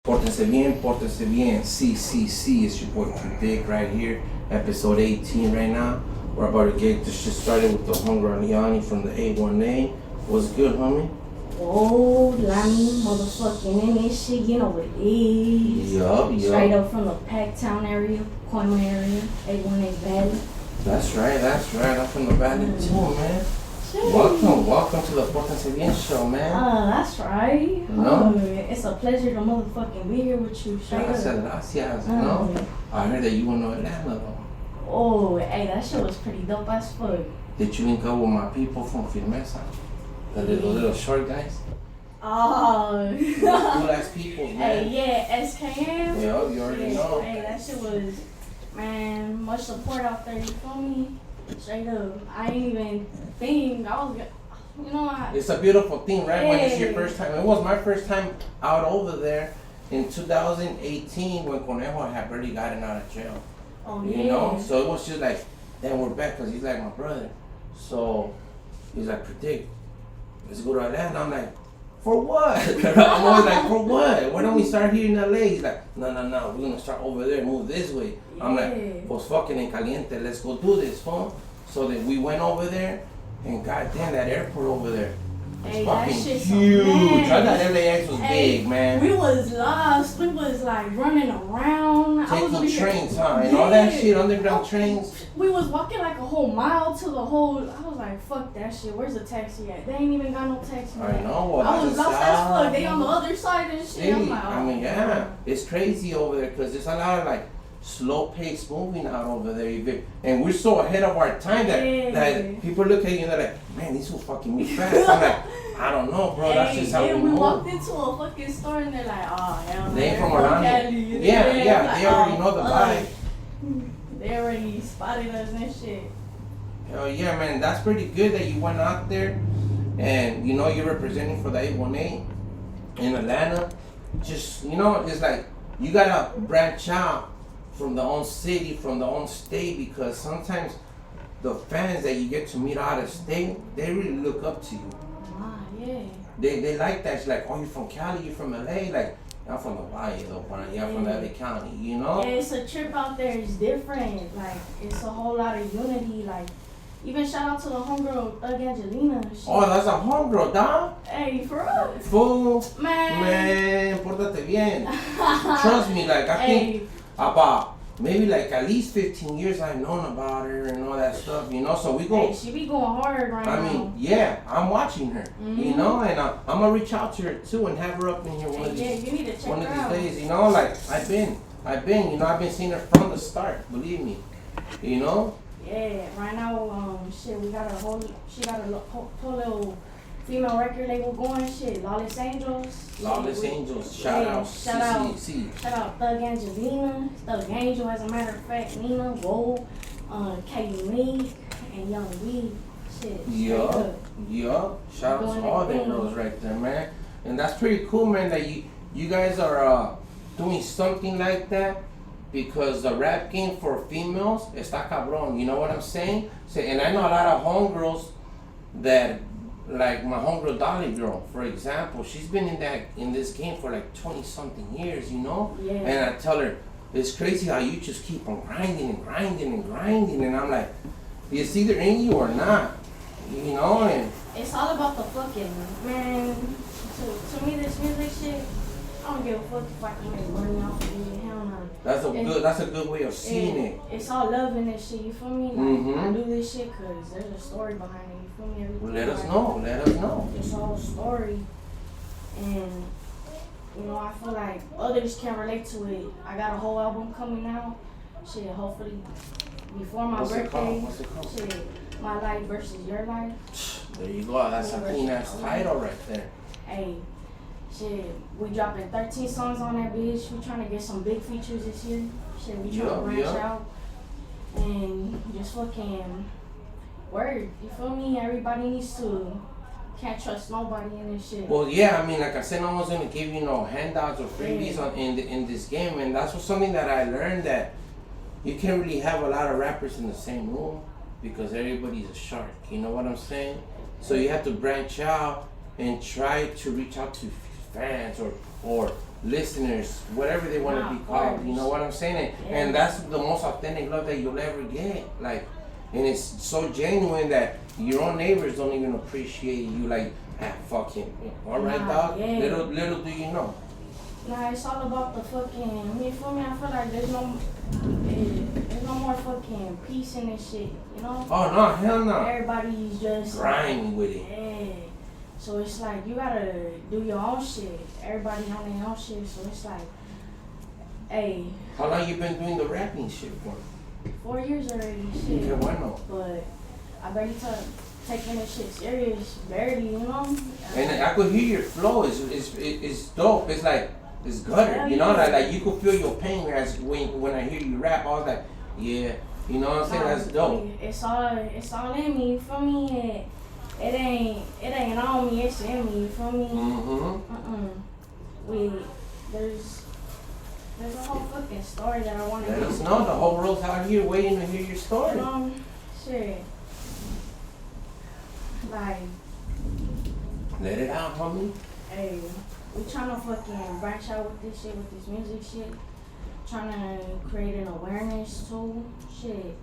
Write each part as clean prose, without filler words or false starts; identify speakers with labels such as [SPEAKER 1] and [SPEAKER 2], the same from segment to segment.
[SPEAKER 1] Portense Biennn, CCC. It's your boy Predikt right here, episode 18 right now. We're about to get this shit started with the homie ALLANEE818 from the ALLANEE818. What's good, homie?
[SPEAKER 2] Oh, Lonnie, motherfucking in this shit, you know what it is.
[SPEAKER 1] Yup.
[SPEAKER 2] Straight up from the Packtown area, Coleman area, ALLANEE818 Valley.
[SPEAKER 1] That's right. I'm from the Valley too, man.
[SPEAKER 2] Shit.
[SPEAKER 1] Welcome to the Portense Biennn show, man.
[SPEAKER 2] That's right.
[SPEAKER 1] No?
[SPEAKER 2] It's a pleasure to motherfucking be here with you, straight up.
[SPEAKER 1] Gracias, no? I heard that you went to Atlanta, though.
[SPEAKER 2] Oh, hey, that shit was pretty dope as fuck.
[SPEAKER 1] Did you link up with my people from Firmeza? The little short guys?
[SPEAKER 2] Oh.
[SPEAKER 1] Cool ass people, man.
[SPEAKER 2] Hey, yeah, SKM.
[SPEAKER 1] Yeah, you already know.
[SPEAKER 2] Hey, that shit was, man, much support out there, you feel me? Straight up. I ain't even think,
[SPEAKER 1] It's a beautiful thing, right? When it's your first time. It was my first time out over there in 2018 when Conejo had barely gotten out of jail.
[SPEAKER 2] Oh,
[SPEAKER 1] You know? So it was just like, then we're back because he's like my brother. So he's like, Predikt, let's go to Atlanta. I'm like, for what? I'm always like, for what? Why don't we start here in LA? He's like, no, we're going to start over there, move this way.
[SPEAKER 2] Yeah.
[SPEAKER 1] I'm like, pues fucking en caliente, let's go do this, fool. So then we went over there, and goddamn, that airport over there was
[SPEAKER 2] Hey,
[SPEAKER 1] fucking
[SPEAKER 2] that shit's
[SPEAKER 1] huge.
[SPEAKER 2] so
[SPEAKER 1] I thought LAX was big, man.
[SPEAKER 2] We was lost. We was like running around.
[SPEAKER 1] Taking trains, huh? And all that shit, underground trains.
[SPEAKER 2] We was walking like a whole mile to the whole. I was like, fuck that shit. Where's the taxi at? They ain't even got no taxi.
[SPEAKER 1] I know. Well,
[SPEAKER 2] I was lost as fuck. They on the other side and shit.
[SPEAKER 1] See,
[SPEAKER 2] I'm like,
[SPEAKER 1] I mean, yeah, it's crazy over there because there's a lot of like slow-paced moving out over there, and we're so ahead of our time that people look at you and they're like, man, these will fucking move fast. I'm like, I don't know, bro. That's just how we move.
[SPEAKER 2] walked into a fucking store and they're like, oh, hell,
[SPEAKER 1] They ain't from around here. Yeah, they already know the vibe.
[SPEAKER 2] They already spotted us and shit.
[SPEAKER 1] Hell yeah, man. That's pretty good that you went out there and, you know, you're representing for the 818 in Atlanta. Just, you know, it's like you got to branch out from the own city, from the own state, because sometimes the fans that you get to meet out of state, they really look up to you.
[SPEAKER 2] Yeah.
[SPEAKER 1] They like that. It's like, oh, you're from Cali, you're from LA. Like, I'm from the Valle, though, but you're from LA County, you know?
[SPEAKER 2] Yeah, it's a trip out there. It's different. Like, it's a whole lot of unity. Like, even shout out to the homegirl, Thug Angelina.
[SPEAKER 1] Oh, that's a homegirl, dog.
[SPEAKER 2] Hey, for real.
[SPEAKER 1] Fool.
[SPEAKER 2] Man,
[SPEAKER 1] Portate bien. Trust me, like, I think about maybe like at least 15 years I've known about her and all that stuff, you know, so we go.
[SPEAKER 2] Hey, she be going hard right now.
[SPEAKER 1] I mean, yeah, I'm watching her, you know, and I'm gonna reach out to her too and have her up in here one of these,
[SPEAKER 2] you need to check her out.
[SPEAKER 1] days, you know, like I've been, you know, I've been seeing her from the start, believe me, you know.
[SPEAKER 2] Yeah, right now, shit, she got a whole little female record label going, shit, Lawless Angels.
[SPEAKER 1] Lawless Angels, shout out
[SPEAKER 2] Thug Angelina, Thug Angel, as a matter of fact, Nina, Whoa, Katie Meek, and Young Weed, shit.
[SPEAKER 1] Yeah, shout out to all them girls right there, man. And that's pretty cool, man, that you guys are doing something like that, because the rap game for females está cabrón, you know what I'm saying? And I know a lot of homegirls that, like my homegirl Dolly girl, for example, she's been in this game for like 20 something years, you know?
[SPEAKER 2] Yeah.
[SPEAKER 1] And I tell her, it's crazy how you just keep on grinding, and I'm like, it's either in you or not, you know? And
[SPEAKER 2] it's all about the fucking, man, to me this music shit, I don't give a fuck if I can make money off of it, hell no.
[SPEAKER 1] That's a good way of seeing it.
[SPEAKER 2] It's all love in this shit, you feel me? Like, I do this shit because there's a story behind it, you feel me?
[SPEAKER 1] Well, let us know.
[SPEAKER 2] It's a whole story. And, you know, I feel like others can relate to it. I got a whole album coming out. Shit, hopefully before my birthday.
[SPEAKER 1] What's it called?
[SPEAKER 2] Shit, My Life versus Your Life.
[SPEAKER 1] There you go. That's a clean ass title right there.
[SPEAKER 2] Hey. Shit, we dropping 13 songs on that bitch. We trying to get some big features this year. Shit, we trying to branch out and just fucking word. You feel me? Everybody needs to. Can't trust nobody in this shit.
[SPEAKER 1] Well, yeah, I mean, like I said, no one's gonna give you no handouts or freebies in this game, and that's something that I learned, that you can't really have a lot of rappers in the same room because everybody's a shark. You know what I'm saying? So you have to branch out and try to reach out to fans or listeners, whatever they want to be called. You know what I'm saying? And that's the most authentic love that you'll ever get. Like, and it's so genuine that your own neighbors don't even appreciate you. Like, fuck him. All right, dog. Little do you know.
[SPEAKER 2] Nah, it's all about the fucking. You feel me? I feel like there's no more fucking peace in this shit. You know?
[SPEAKER 1] Oh no, hell no.
[SPEAKER 2] Everybody's just
[SPEAKER 1] grinding with it.
[SPEAKER 2] Yeah. So it's like you gotta do your own shit. Everybody on their own shit. So it's like, hey.
[SPEAKER 1] How long you been doing the rapping shit for?
[SPEAKER 2] 4 years already. Shit.
[SPEAKER 1] Okay, why not?
[SPEAKER 2] But I barely taking this shit serious, barely, you know.
[SPEAKER 1] And I could hear your flow. It's dope. It's like it's gutter. You know, like you could feel your pain as when I hear you rap. I was like, yeah. You know what I'm saying? That's dope.
[SPEAKER 2] It's all in me. You feel me? It ain't on me, it's in me, you feel me? There's a whole fucking story that I want to hear.
[SPEAKER 1] Let us know. The whole world's out here waiting to hear your story.
[SPEAKER 2] Shit. Like.
[SPEAKER 1] Let it out, homie.
[SPEAKER 2] Hey, we trying to fucking branch out with this shit, with this music shit. Trying to create an awareness too. Shit.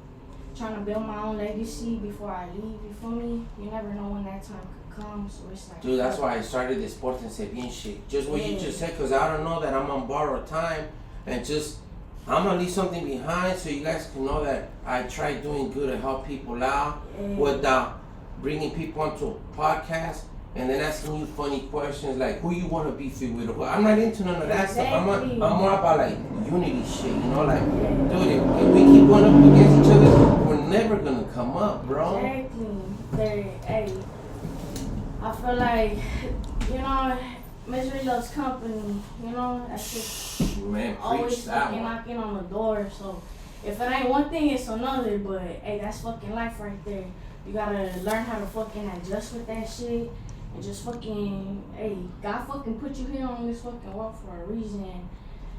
[SPEAKER 2] Trying to build my own legacy before I leave, you feel me? You never know when that time could come, so it's like...
[SPEAKER 1] Dude, that's why I started this Portense Biennn shit. Just what you just said, because I don't know that I'm on borrowed time, and just, I'm going to leave something behind so you guys can know that I try doing good to help people out without bringing people onto a podcast and then asking you funny questions like who you want to beef it with. I'm not into none of that stuff. I'm more about like unity shit, you know, like, dude, if we keep going up against each other, we're never gonna come up, bro.
[SPEAKER 2] Exactly. Hey, I feel like, you know, misery loves company, you know, that's just always fucking knocking on the door. So if it ain't one thing, it's another, but hey, that's fucking life right there. You gotta learn how to fucking adjust with that shit. And just fucking, hey, God fucking put you here on this fucking world for a reason.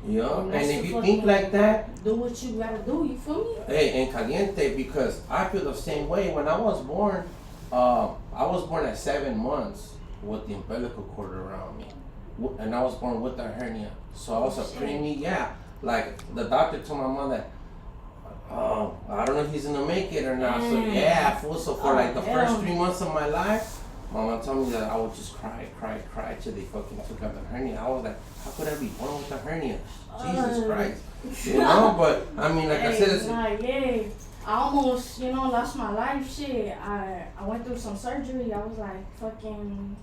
[SPEAKER 1] Yeah, and if you think like that,
[SPEAKER 2] do what you gotta do, you feel me?
[SPEAKER 1] Hey, and caliente, because I feel the same way. When I was born at 7 months with the umbilical cord around me. And I was born with a hernia. So I was a preemie, like the doctor told my mom that, I don't know if he's gonna make it or not. So so for like the first 3 months of my life, my mom told me that I would just cry till they fucking took out the hernia. I was like, how could I be born with a hernia? Jesus Christ. You know, but I mean, like I said, it's...
[SPEAKER 2] I almost, you know, lost my life. Shit, I went through some surgery. I was like fucking,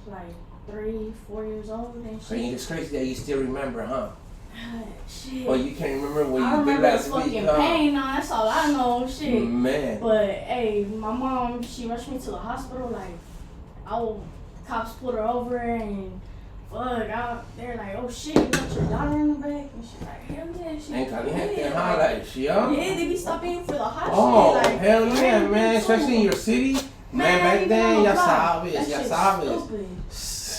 [SPEAKER 2] like 3-4 years old and shit.
[SPEAKER 1] It's crazy that you still remember, huh?
[SPEAKER 2] Shit.
[SPEAKER 1] Well, you can't remember what
[SPEAKER 2] I
[SPEAKER 1] you did last
[SPEAKER 2] fucking
[SPEAKER 1] week,
[SPEAKER 2] pain, that's all I know, shit.
[SPEAKER 1] Man.
[SPEAKER 2] But hey, my mom, she rushed me to the hospital. Like, cops pulled her over and they're like, oh shit, you got your daughter in the back, and she's like, hell yeah, she.
[SPEAKER 1] And caliente, huh? Like,
[SPEAKER 2] yeah, they be stopping for the hot
[SPEAKER 1] shit.
[SPEAKER 2] Like,
[SPEAKER 1] hell yeah, man, especially in your city. Man, back then, ya sabes.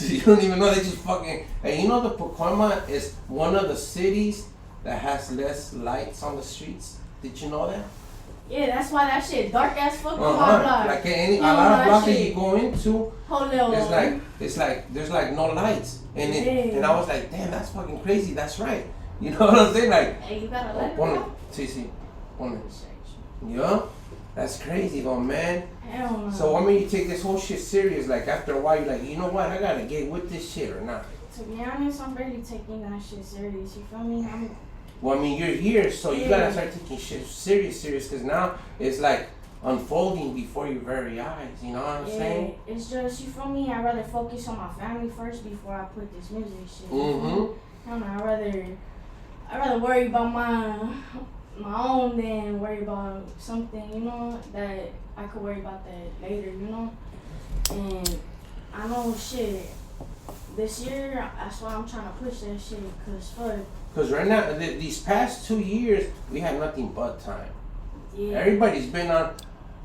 [SPEAKER 1] You don't even know, they just fucking... Hey, you know the Pacoima is one of the cities that has less lights on the streets? Did you know that?
[SPEAKER 2] Yeah, that's why that shit dark as fucking my block.
[SPEAKER 1] Like a lot of blocks that you go into, it's like there's like no lights. And I was like, damn, that's fucking crazy. That's right. You know what I'm saying? Like,
[SPEAKER 2] hey, you gotta let it go.
[SPEAKER 1] Yeah, that's crazy though, man.
[SPEAKER 2] Hell no.
[SPEAKER 1] So what made you take this whole shit serious? Like after a while, you're like, you know what? I gotta get with this shit or not.
[SPEAKER 2] To be honest, I'm barely taking that shit serious. You feel me?
[SPEAKER 1] Well, I mean, you're here, so you gotta start taking shit serious, because now it's like unfolding before your very eyes. You know what I'm saying?
[SPEAKER 2] It's just, you feel me? I'd rather focus on my family first before I put this music shit. I don't know. I'd rather worry about my own than worry about something, you know, that I could worry about that later, you know. And I know shit. This year, that's why I'm trying to push that shit, Because
[SPEAKER 1] right now, these past 2 years, we have nothing but time.
[SPEAKER 2] Yeah.
[SPEAKER 1] Everybody's been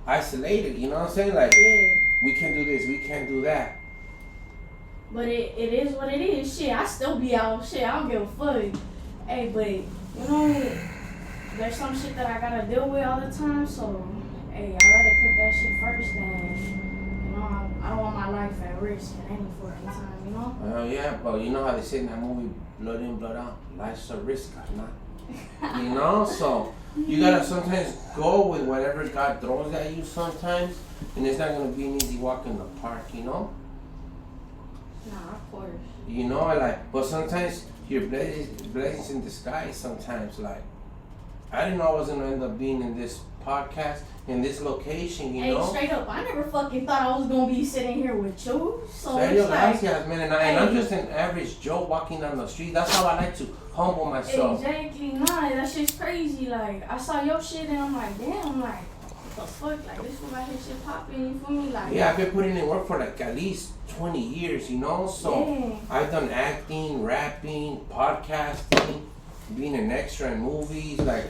[SPEAKER 1] isolated, you know what I'm saying? Like, we can't do this, we can't do that.
[SPEAKER 2] But it is what it is. Shit, I still be out. Shit, I don't give a fuck. Hey, but, you know, there's some shit that I gotta deal with all the time, so, hey, I'd rather put that shit first than, you know, I don't want my life at risk at any fucking time, you know?
[SPEAKER 1] Yeah, but you know how they say in that movie, blood in, blood out. Life's a risk, not. You know, so you gotta sometimes go with whatever God throws at you sometimes, and it's not gonna be an easy walk in the park, you know?
[SPEAKER 2] Nah, of course.
[SPEAKER 1] You know, like, but sometimes your blessings in disguise sometimes, like, I didn't know I was gonna end up being in this podcast, in this location, you know?
[SPEAKER 2] Hey, straight up, I never fucking thought I was gonna be sitting here with you, so
[SPEAKER 1] Serio,
[SPEAKER 2] it's like...
[SPEAKER 1] gracias, man, and I'm just an average Joe walking down the street. That's how I like to humble myself.
[SPEAKER 2] Exactly, nah, that shit's crazy. Like, I saw your shit and I'm like, damn, like, what the fuck? Like, this one right here shit popping, you feel me? Like,
[SPEAKER 1] Yeah, I've been putting in work for like at least 20 years, you know? So
[SPEAKER 2] yeah.
[SPEAKER 1] I've done acting, rapping, podcasting, being an extra in movies. Like,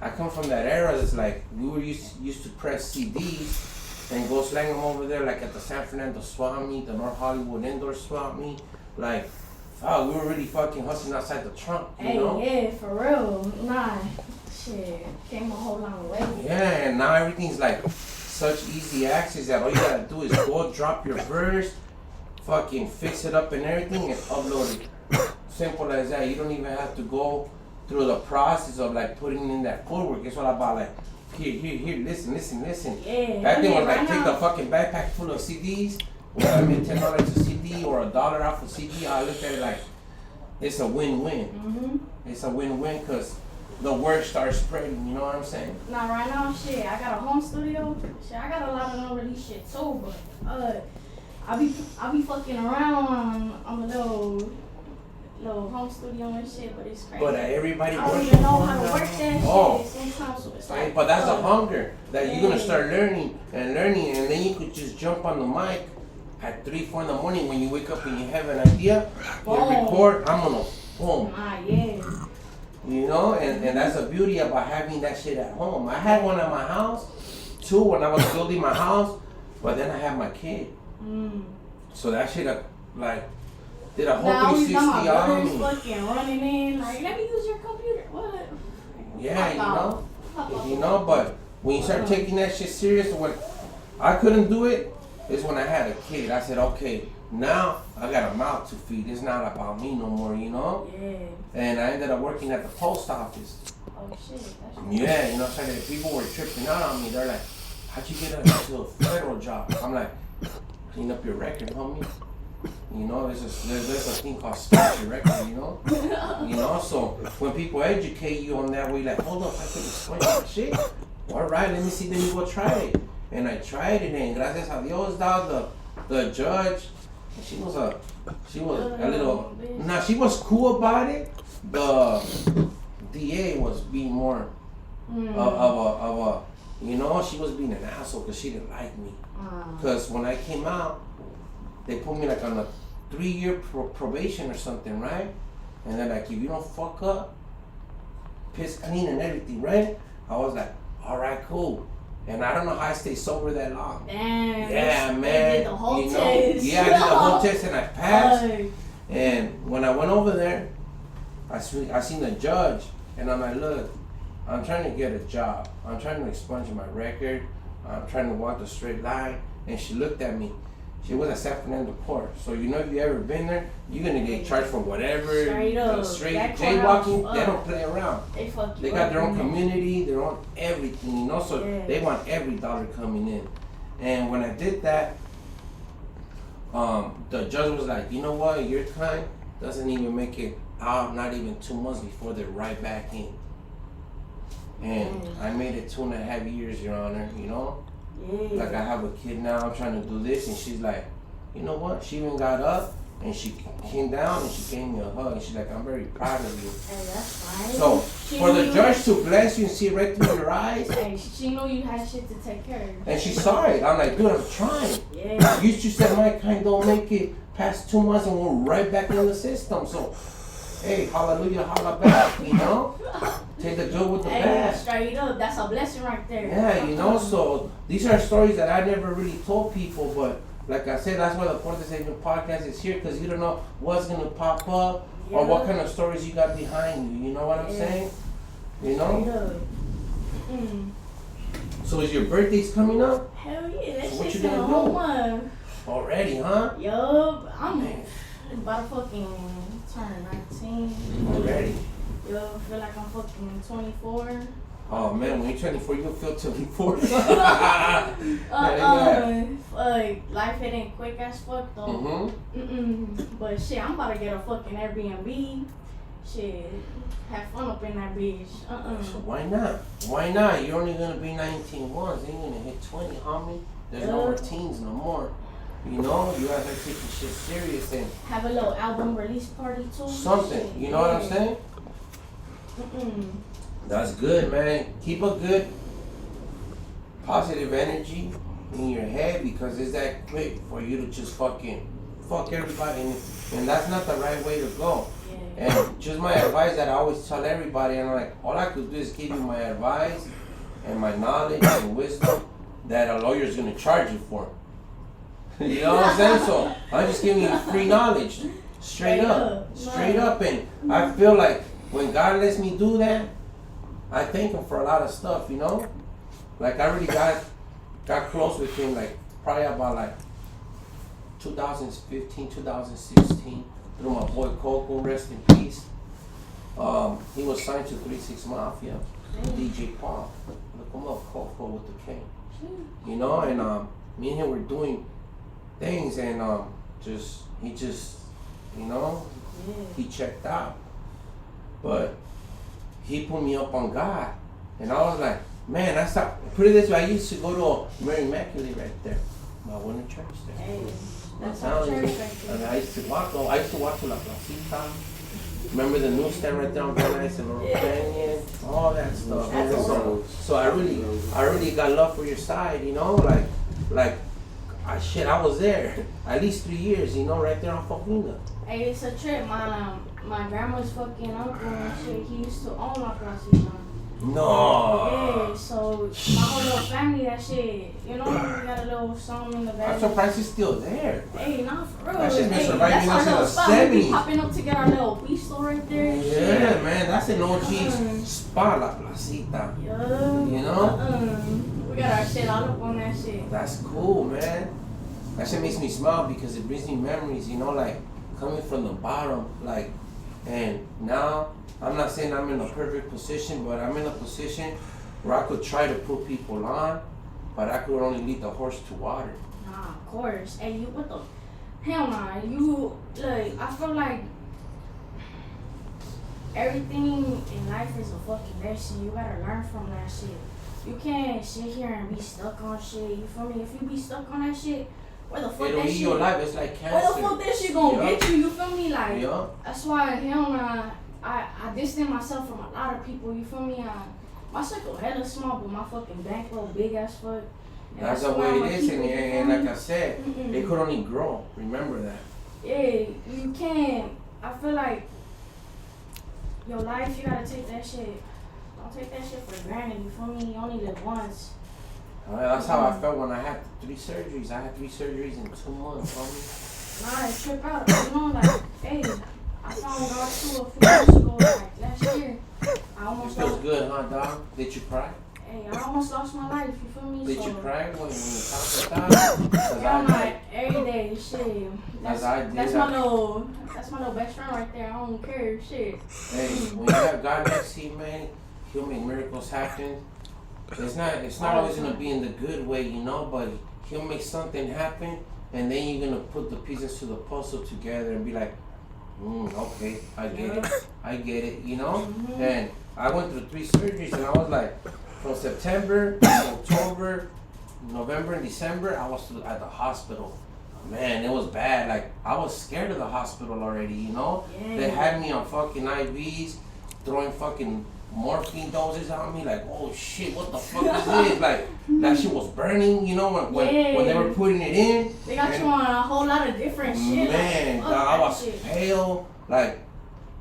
[SPEAKER 1] I come from that era. It's like we were used to press CDs and go slang them over there, like at the San Fernando swap meet, the North Hollywood indoor swap meet. Like, oh, we were really fucking hustling outside the trunk, you know?
[SPEAKER 2] Yeah, for real. Nah, shit, came a whole long way.
[SPEAKER 1] Yeah, and now everything's like such easy access that all you gotta do is go drop your verse, fucking fix it up and everything, and upload it. Simple as that. You don't even have to go through the process of like putting in that footwork. It's all about like, here, listen.
[SPEAKER 2] Yeah.
[SPEAKER 1] That thing was like,
[SPEAKER 2] right
[SPEAKER 1] take
[SPEAKER 2] now,
[SPEAKER 1] the fucking backpack full of CDs. When I made $10 a CD or $1 off a CD, I look at it like it's a win-win.
[SPEAKER 2] Mm-hmm.
[SPEAKER 1] It's a win-win because the word starts spreading. You know what I'm saying?
[SPEAKER 2] Nah, right now, shit, I got a home studio. Shit, I got a lot of unreleased shit too, but I be fucking around on the little home studio and shit, but it's crazy.
[SPEAKER 1] But everybody
[SPEAKER 2] I don't
[SPEAKER 1] works
[SPEAKER 2] even know
[SPEAKER 1] on
[SPEAKER 2] how to
[SPEAKER 1] that.
[SPEAKER 2] work that
[SPEAKER 1] Oh.
[SPEAKER 2] shit sometimes, so it's like.
[SPEAKER 1] But that's a hunger that you're gonna
[SPEAKER 2] Yeah.
[SPEAKER 1] start learning, and then you could just jump on the mic at 3, 4 in the morning when you wake up and you have an idea. You
[SPEAKER 2] Boom.
[SPEAKER 1] record. I'm gonna boom.
[SPEAKER 2] Nah, yeah.
[SPEAKER 1] You know, and that's the beauty about having that shit at home. I had one at my house, 2 when I was building my house, but then I had my kid. So that shit like did a whole
[SPEAKER 2] Now we got
[SPEAKER 1] 360
[SPEAKER 2] my
[SPEAKER 1] on
[SPEAKER 2] brothers
[SPEAKER 1] me.
[SPEAKER 2] fucking running in, like, let me use your computer. What?
[SPEAKER 1] Yeah, you know, but when you start taking that shit serious, when I couldn't do it, is when I had a kid. I said, okay, now I got a mouth to feed. It's not about me no more, you know?
[SPEAKER 2] Yeah.
[SPEAKER 1] And I ended up working at the post office.
[SPEAKER 2] Oh shit. That's
[SPEAKER 1] Yeah, you know, so the people were tripping out on me. They're like, how'd you get into a federal job? I'm like, clean up your record, homie. You know, there's a thing called special record, you know? You know, so when people educate you on that way, like, hold up, I can explain that shit. All right, let me see, then you go try it. And I tried it, and gracias a Dios, dog, the judge, she was a little, she was cool about it. The DA was being more of a, you know, she was being an asshole because she didn't like me. Because when I came out, they put me like on a 3-year probation or something, right? And they're like, if you don't fuck up, piss clean and everything, right? I was like, all right, cool. And I don't know how I stayed sober that long.
[SPEAKER 2] Damn.
[SPEAKER 1] Yeah, man.
[SPEAKER 2] They did the whole
[SPEAKER 1] you know?
[SPEAKER 2] test.
[SPEAKER 1] Yeah, I did the whole test and I passed.
[SPEAKER 2] Hey.
[SPEAKER 1] And when I went over there, I seen the judge, and I'm like, look, I'm trying to get a job. I'm trying to expunge my record. I'm trying to walk the straight line. And she looked at me. She was at San Fernando Court. So you know, if you ever been there, you're gonna get charged for whatever.
[SPEAKER 2] Straight up.
[SPEAKER 1] Straight
[SPEAKER 2] That
[SPEAKER 1] jaywalking.
[SPEAKER 2] courthouse,
[SPEAKER 1] They don't play around.
[SPEAKER 2] They fuck you
[SPEAKER 1] They got
[SPEAKER 2] up,
[SPEAKER 1] their own
[SPEAKER 2] man.
[SPEAKER 1] community, their own everything, you know. So
[SPEAKER 2] Yeah.
[SPEAKER 1] they want every dollar coming in. And when I did that, the judge was like, you know what, your time doesn't even make it out, not even 2 months before they're right back in. And I made it 2.5 years, Your Honor, you know?
[SPEAKER 2] Yeah.
[SPEAKER 1] Like I have a kid now, I'm trying to do this, and she's like, you know what, she even got up, and she came down, and she gave me a hug, and she's like, I'm very proud of you.
[SPEAKER 2] Hey, that's fine.
[SPEAKER 1] So,
[SPEAKER 2] She
[SPEAKER 1] for the
[SPEAKER 2] knew
[SPEAKER 1] judge to bless you and see right through your eyes,
[SPEAKER 2] Hey, she knew you had shit to take care of.
[SPEAKER 1] and she saw it, I'm like, dude, I'm trying.
[SPEAKER 2] Yeah.
[SPEAKER 1] You said my kind don't make it past 2 months and we're right back in the system. So, hey, hallelujah, holla back, you know? Take the good with the
[SPEAKER 2] Hey,
[SPEAKER 1] bad.
[SPEAKER 2] straight up, that's a blessing right there.
[SPEAKER 1] Yeah, you know, so these are stories that I never really told people, but like I said, that's why the Portense Biennn podcast is here, because you don't know what's going to pop up or what kind of stories you got behind you, you know what I'm saying? You know?
[SPEAKER 2] Straight up.
[SPEAKER 1] So is your birthday's coming up?
[SPEAKER 2] Hell yeah, that
[SPEAKER 1] So what
[SPEAKER 2] shit's
[SPEAKER 1] you
[SPEAKER 2] in a
[SPEAKER 1] gonna
[SPEAKER 2] whole
[SPEAKER 1] do?
[SPEAKER 2] month.
[SPEAKER 1] Already, huh?
[SPEAKER 2] Yup, I'm
[SPEAKER 1] Man.
[SPEAKER 2] about to fucking turn 19.
[SPEAKER 1] Already.
[SPEAKER 2] Yo, feel like I'm fucking 24.
[SPEAKER 1] Oh man, when you're 24, you'll feel 24.
[SPEAKER 2] Life it ain't quick as fuck though. But shit, I'm about to get a fucking Airbnb. Shit, have fun up in that bitch.
[SPEAKER 1] So why not? Why not? You're only gonna be 19 once. Then you're gonna hit 20, homie. There's no more teens no more. You know, you guys are taking shit serious and
[SPEAKER 2] have a little album release party too.
[SPEAKER 1] something.
[SPEAKER 2] Shit,
[SPEAKER 1] You know what I'm saying? That's good, man. Keep a good positive energy in your head because it's that quick for you to just fucking fuck everybody, and that's not the right way to go. And just my advice that I always tell everybody, and I'm like, all I could do is give you my advice and my knowledge and wisdom that a lawyer's gonna charge you for. You know what I'm saying? So I'm just giving you free knowledge, straight up, and I feel like when God lets me do that, I thank Him for a lot of stuff, you know? Like I really got close with Him, like probably about like 2015, 2016, through my boy Coco, rest in peace. He was signed to 36 Mafia, DJ Paul. Look him up, Coco with the K. You know, and me and him were doing things, and he just, you know, he checked out. But he put me up on God, and I was like, man, I stopped. Put it this way, I used to go to Mary Immaculate right there, my winter church there.
[SPEAKER 2] Hey, that's our church right there.
[SPEAKER 1] I used to walk to La Placita. Remember the newsstand right there on Van Nuys and Little Canyon, all that stuff. So I really got love for your side, you know, like I was there at least 3 years, you know, right there on Fauna.
[SPEAKER 2] Hey, it's a trip. My grandma's fucking uncle and shit, he used to own La Placita.
[SPEAKER 1] No.
[SPEAKER 2] Yeah, so my whole little family, that shit, you know, we got a little song in the back.
[SPEAKER 1] I'm surprised it's still there.
[SPEAKER 2] Hey, not for real.
[SPEAKER 1] That shit's been
[SPEAKER 2] Hey,
[SPEAKER 1] surviving
[SPEAKER 2] that's our little
[SPEAKER 1] since the
[SPEAKER 2] spot. We be
[SPEAKER 1] 70s.
[SPEAKER 2] popping up to get our little bistro right there. And shit.
[SPEAKER 1] Yeah, man, that's an OG spot, La Placita.
[SPEAKER 2] Yeah.
[SPEAKER 1] You know?
[SPEAKER 2] We got our shit all up on that shit.
[SPEAKER 1] That's cool, man. That shit makes me smile because it brings me memories, you know, like coming from the bottom, like, and now I'm not saying I'm in a perfect position, but I'm in a position where I could try to put people on, but I could only lead the horse to water.
[SPEAKER 2] Nah, of course. Hey, you, what the? Hell nah. You, like, I feel like everything in life is a fucking lesson. You gotta learn from that shit. You can't sit here and be stuck on shit. You feel me? If you be stuck on that shit, where the fuck
[SPEAKER 1] It'll
[SPEAKER 2] that
[SPEAKER 1] eat
[SPEAKER 2] shit?
[SPEAKER 1] your life. It's like cancer.
[SPEAKER 2] Where the fuck that shit gonna get you? You feel me? Like, that's why hell nah. I distance myself from a lot of people. You feel me? My circle hella small, but my fucking bankroll big as fuck. And
[SPEAKER 1] that's the way it is, and like I said, it could only grow. Remember that.
[SPEAKER 2] Yeah, you can't. I feel like your life, you gotta take that shit. Don't take that shit for granted. You feel me? You only live once.
[SPEAKER 1] That's how I felt when I had 3 surgeries. I had 3 surgeries in 2 months, homie.
[SPEAKER 2] Nah, it trip out. You know, like, hey, I found God too a few years ago, like last year. I almost
[SPEAKER 1] feels good, huh, dog? Did you cry?
[SPEAKER 2] Hey, I almost lost my life. You feel me?
[SPEAKER 1] Did you cry when you talked about?
[SPEAKER 2] Yeah, like every day, shit. That's my little best friend right there. I don't care, shit.
[SPEAKER 1] Hey, when you have God next to you, man, He'll make miracles happen. It's not always gonna be in the good way, you know, but He'll make something happen, and then you're gonna put the pieces to the puzzle together and be like, okay, I get it, you know? And I went through 3 surgeries, and I was like, from September, October, November, and December, I was at the hospital. Man, it was bad. Like, I was scared of the hospital already, you know?
[SPEAKER 2] Yeah.
[SPEAKER 1] They had me on fucking IVs, throwing fucking morphine doses on me. Like, oh shit, what the fuck is this? Like, that shit was burning, you know, when they were putting it in.
[SPEAKER 2] They got you on a whole lot of different shit.
[SPEAKER 1] Man,
[SPEAKER 2] like,
[SPEAKER 1] I was pale. Like,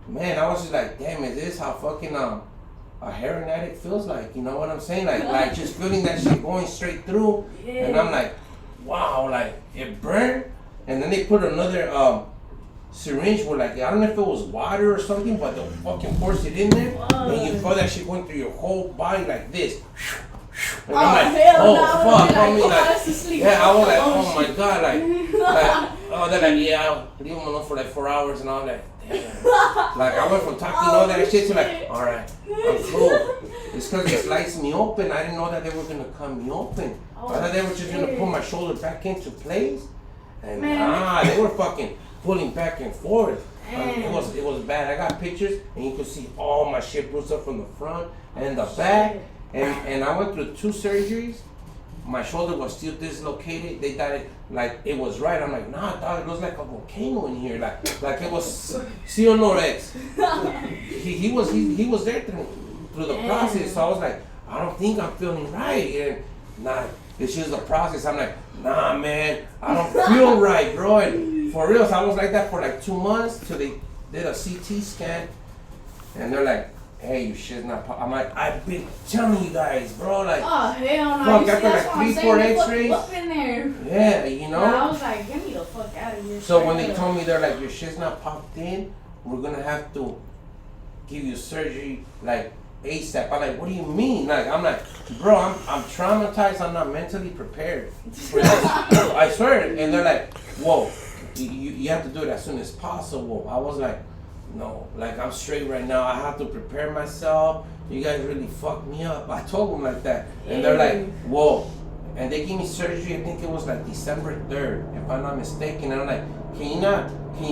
[SPEAKER 1] man, I was just like, damn, is this how fucking a heroin addict feels like? You know what I'm saying? Like just feeling that shit going straight through. Yeah. And I'm like, wow, like it burned. And then they put another syringe where, like, I don't know if it was water or something, but they fucking forced it in there. And you feel that shit going through your whole body like this. And I'm like,
[SPEAKER 2] hell
[SPEAKER 1] oh
[SPEAKER 2] no,
[SPEAKER 1] fuck,
[SPEAKER 2] like,
[SPEAKER 1] homie, like,
[SPEAKER 2] to sleep.
[SPEAKER 1] yeah, I was like,
[SPEAKER 2] Oh,
[SPEAKER 1] oh my
[SPEAKER 2] shit.
[SPEAKER 1] god, like, oh, they're like, yeah, I'll leave them alone for like 4 hours, and I'm like, damn. Like, I went from talking all that shit to like, all right, I'm cool. It's because they sliced me open. I didn't know that they were gonna cut me open. I thought they were just gonna pull my shoulder back into place, and they were fucking pulling back and forth. It was bad. I got pictures, and you could see all my shit bruised up from the front and the back. And I went through 2 surgeries. My shoulder was still dislocated. They thought it was right. I'm like, nah, dog, it looks like a volcano in here. Like it was Sionorex. He was there through the process. So I was like, I don't think I'm feeling right. And nah, it's just the process. I'm like, nah, man, I don't feel right, bro. And for real, so I was like that for like 2 months till they did a CT scan, and they're like, hey, your shit's not pop. I'm like, I've been telling you guys, bro. Like,
[SPEAKER 2] oh hell no!
[SPEAKER 1] fuck, after like 3-4 X-rays.
[SPEAKER 2] Up in there.
[SPEAKER 1] Yeah, you know.
[SPEAKER 2] I was like, get me the fuck out of here.
[SPEAKER 1] So when they told me, they're like, your shit's not popped in, we're gonna have to give you surgery like ASAP. I'm like, what do you mean? Like, I'm like, bro, I'm traumatized. I'm not mentally prepared for this. I swear. And they're like, whoa, you have to do it as soon as possible. I was like, no, like I'm straight right now. I have to prepare myself. You guys really fucked me up. I told them like that. And they're like, whoa. And they gave me surgery, I think it was like December 3rd, if I'm not mistaken. And I'm like, can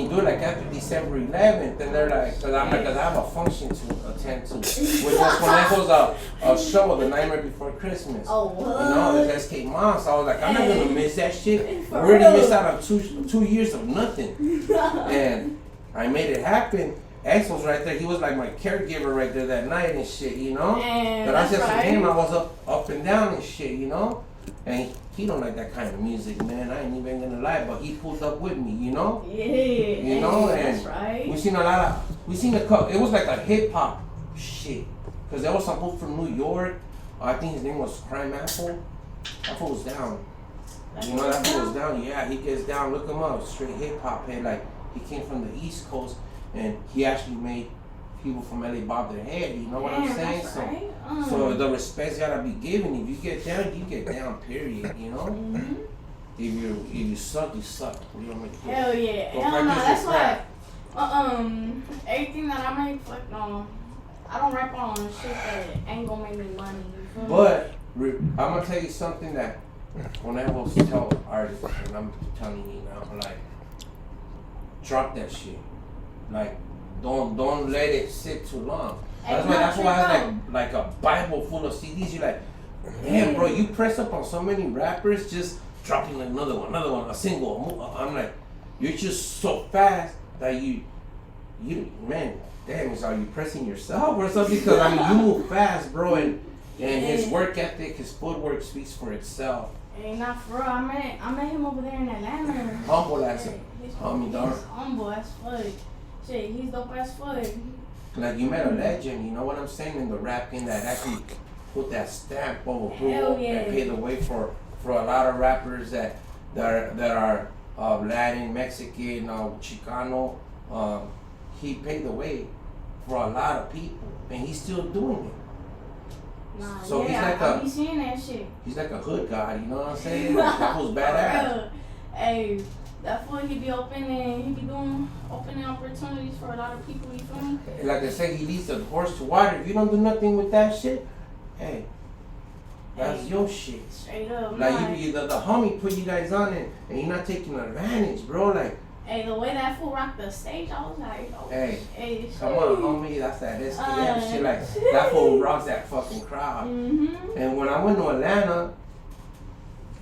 [SPEAKER 1] you do it like after December 11th? And they're like, cause I have a function to attend to. Which was Conejos a show the Nightmare Before Christmas.
[SPEAKER 2] Oh, what?
[SPEAKER 1] You know, the SK Mom. So I was like, I'm not gonna miss that shit. We already missed out on two years of nothing. And I made it happen. X was right there. He was like my caregiver right there that night and shit, you know? But I said to him, I was up and down and shit, you know? And he don't like that kind of music, man. I ain't even gonna lie, but he pulled up with me, you know?
[SPEAKER 2] Yeah.
[SPEAKER 1] You know, and
[SPEAKER 2] that's right.
[SPEAKER 1] we seen a couple, it was like a hip hop shit. Cause there was some fool from New York. I think his name was Crime Apple. That fool was down. You know, that fool was down. Yeah, he gets down. Look him up. Straight hip hop head. Like, he came from the East Coast, and he actually made people from LA bob their head. You know what I'm saying? So the respect's gotta be given. If you get down, you get down. Period. You know.
[SPEAKER 2] Mm-hmm.
[SPEAKER 1] If you suck, you suck. You know what I mean?
[SPEAKER 2] Hell yeah. Hell no. That's why. Everything that I make, fuck no. I don't rap on shit that ain't gonna make me money. You feel me?
[SPEAKER 1] But I'm gonna tell you something that when I was tell artists, and I'm telling you now, like, drop that shit. Like, don't let it sit too long. That's why I have like a Bible full of CDs. You're like, damn, bro, you press up on so many rappers just dropping like another one, a single. I'm like, you're just so fast that you man, damn, are you pressing yourself or something? Because I mean, you move fast, bro, and his work ethic, his footwork speaks for itself.
[SPEAKER 2] Hey, not for real. I met him over there in Atlanta.
[SPEAKER 1] Humble as a homie, dog.
[SPEAKER 2] He's humble as fuck. Shit, he's dope as fuck.
[SPEAKER 1] Like, you met a legend, you know what I'm saying, in the rapping that actually put that stamp over who and paved the way for a lot of rappers that are Latin, Mexican, Chicano. He paved the way for a lot of people, and he's still doing it.
[SPEAKER 2] Nah,
[SPEAKER 1] so
[SPEAKER 2] I be seeing that shit.
[SPEAKER 1] He's like a hood god, you know what I'm saying? Like, that was badass.
[SPEAKER 2] Hey, that fool, he be opening opportunities for a lot of people, you feel me?
[SPEAKER 1] Like I said, he leads the horse to water. If you don't do nothing with that shit, hey, that's your shit.
[SPEAKER 2] Straight up.
[SPEAKER 1] Like, the homie put you guys on it, and you're not taking advantage, bro. Like,
[SPEAKER 2] hey, the way that fool rocked the stage, I was like, oh,
[SPEAKER 1] hey, come on, homie, that's that SKM shit. Like, that fool rocks that fucking crowd.
[SPEAKER 2] Mm-hmm.
[SPEAKER 1] And when I went to Atlanta,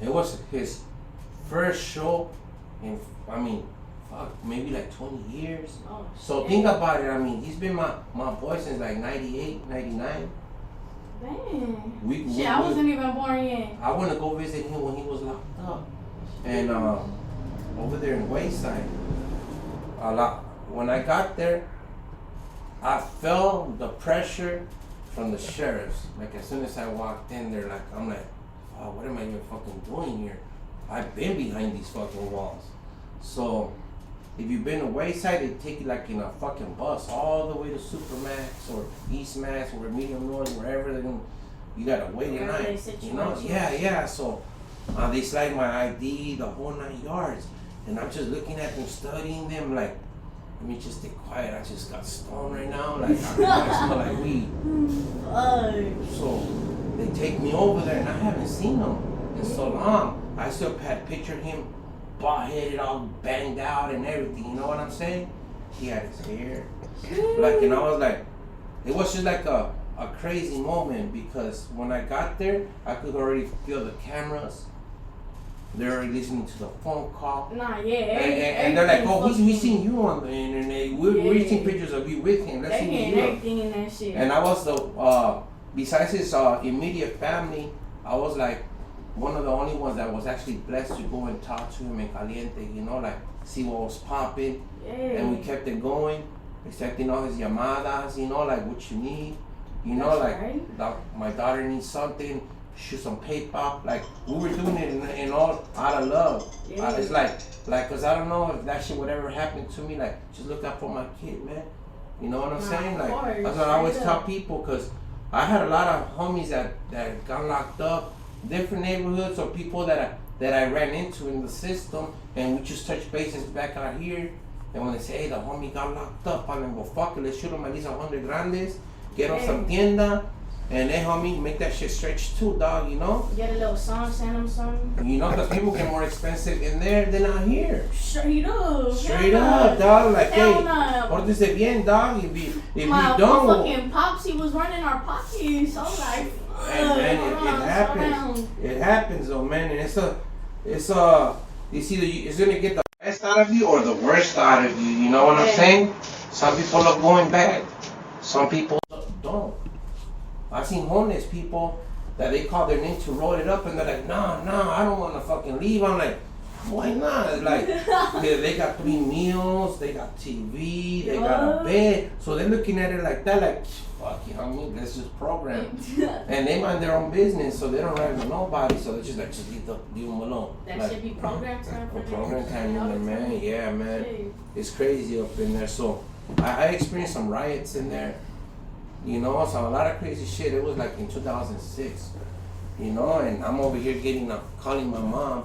[SPEAKER 1] it was his first show in, I mean, fuck, maybe like 20 years.
[SPEAKER 2] Oh,
[SPEAKER 1] so think about it. I mean, he's been my boy since like 98, 99.
[SPEAKER 2] Damn. I wasn't even born yet.
[SPEAKER 1] I went to go visit him when he was locked up. And over there in Wayside, when I got there, I felt the pressure from the sheriffs. Like, as soon as I walked in there, like, I'm like, oh, what am I even fucking doing here? I've been behind these fucking walls. So, if you've been to Wayside, they take you like in a fucking bus all the way to Supermax or East Max or Medium North, wherever they're gonna, you gotta wait a night. You know? Yeah. So they slide my ID, the whole 9 yards. And I'm just looking at them, studying them, like, let me just stay quiet. I just got stoned right now. Like, I smell like weed. So they take me over there, and I haven't seen him in so long. I still had pictured him bald-headed, all banged out and everything. You know what I'm saying? He had his hair. Like, and I was like, it was just like a crazy moment, because when I got there, I could already feel the cameras. They're already listening to the phone call. And they're like, oh, we seen you on the internet. We're seeing pictures of you with him. Let's see what you
[SPEAKER 2] everything in that shit.
[SPEAKER 1] And I was the, besides his immediate family, I was like one of the only ones that was actually blessed to go and talk to him in caliente, you know, like see what was popping. And we kept it going, accepting all his llamadas, you know, like what you need. You know, my daughter needs something. Shoot some paper, like we were doing it in all out of love. It's like, cause I don't know if that shit would ever happen to me. Like, just look out for my kid, man. You know what I'm saying? Like, that's what I always tell people. Cause I had a lot of homies that got locked up, different neighborhoods, or people that I ran into in the system, and we just touch bases back out here. And when they say, hey, the homie got locked up, I'm like, well, fuck it, let's shoot him at least 100 grandes, get him some tienda. And then, homie, make that shit stretch too, dog, you know?
[SPEAKER 2] Get a little song, send them something.
[SPEAKER 1] You know, because people get more expensive in there than out here.
[SPEAKER 2] Straight up.
[SPEAKER 1] Straight up, dog. Like, hey, Portense Biennn, dog. If you don't.
[SPEAKER 2] My fucking pops, he was running our pockets. So like,
[SPEAKER 1] it happens. It happens, though, man. And it's it's gonna get the best out of you or the worst out of you. You know what I'm saying? Some people are going bad. Some people don't. I've seen homeless people that they call their name to roll it up, and they're like, nah, I don't want to fucking leave. I'm like, why not? Like, they got 3 meals, they got TV, they got a bed. So they're looking at it like that, like, fuck you, homie, let's just program. And they mind their own business, so they don't ride with nobody. So they're just like, just leave them alone.
[SPEAKER 2] That
[SPEAKER 1] like,
[SPEAKER 2] should be program time for them.
[SPEAKER 1] Program time in there, man. Yeah, man. It's crazy up in there. So I experienced some riots in there. You know, so a lot of crazy shit. It was like in 2006, you know, and I'm over here calling my mom,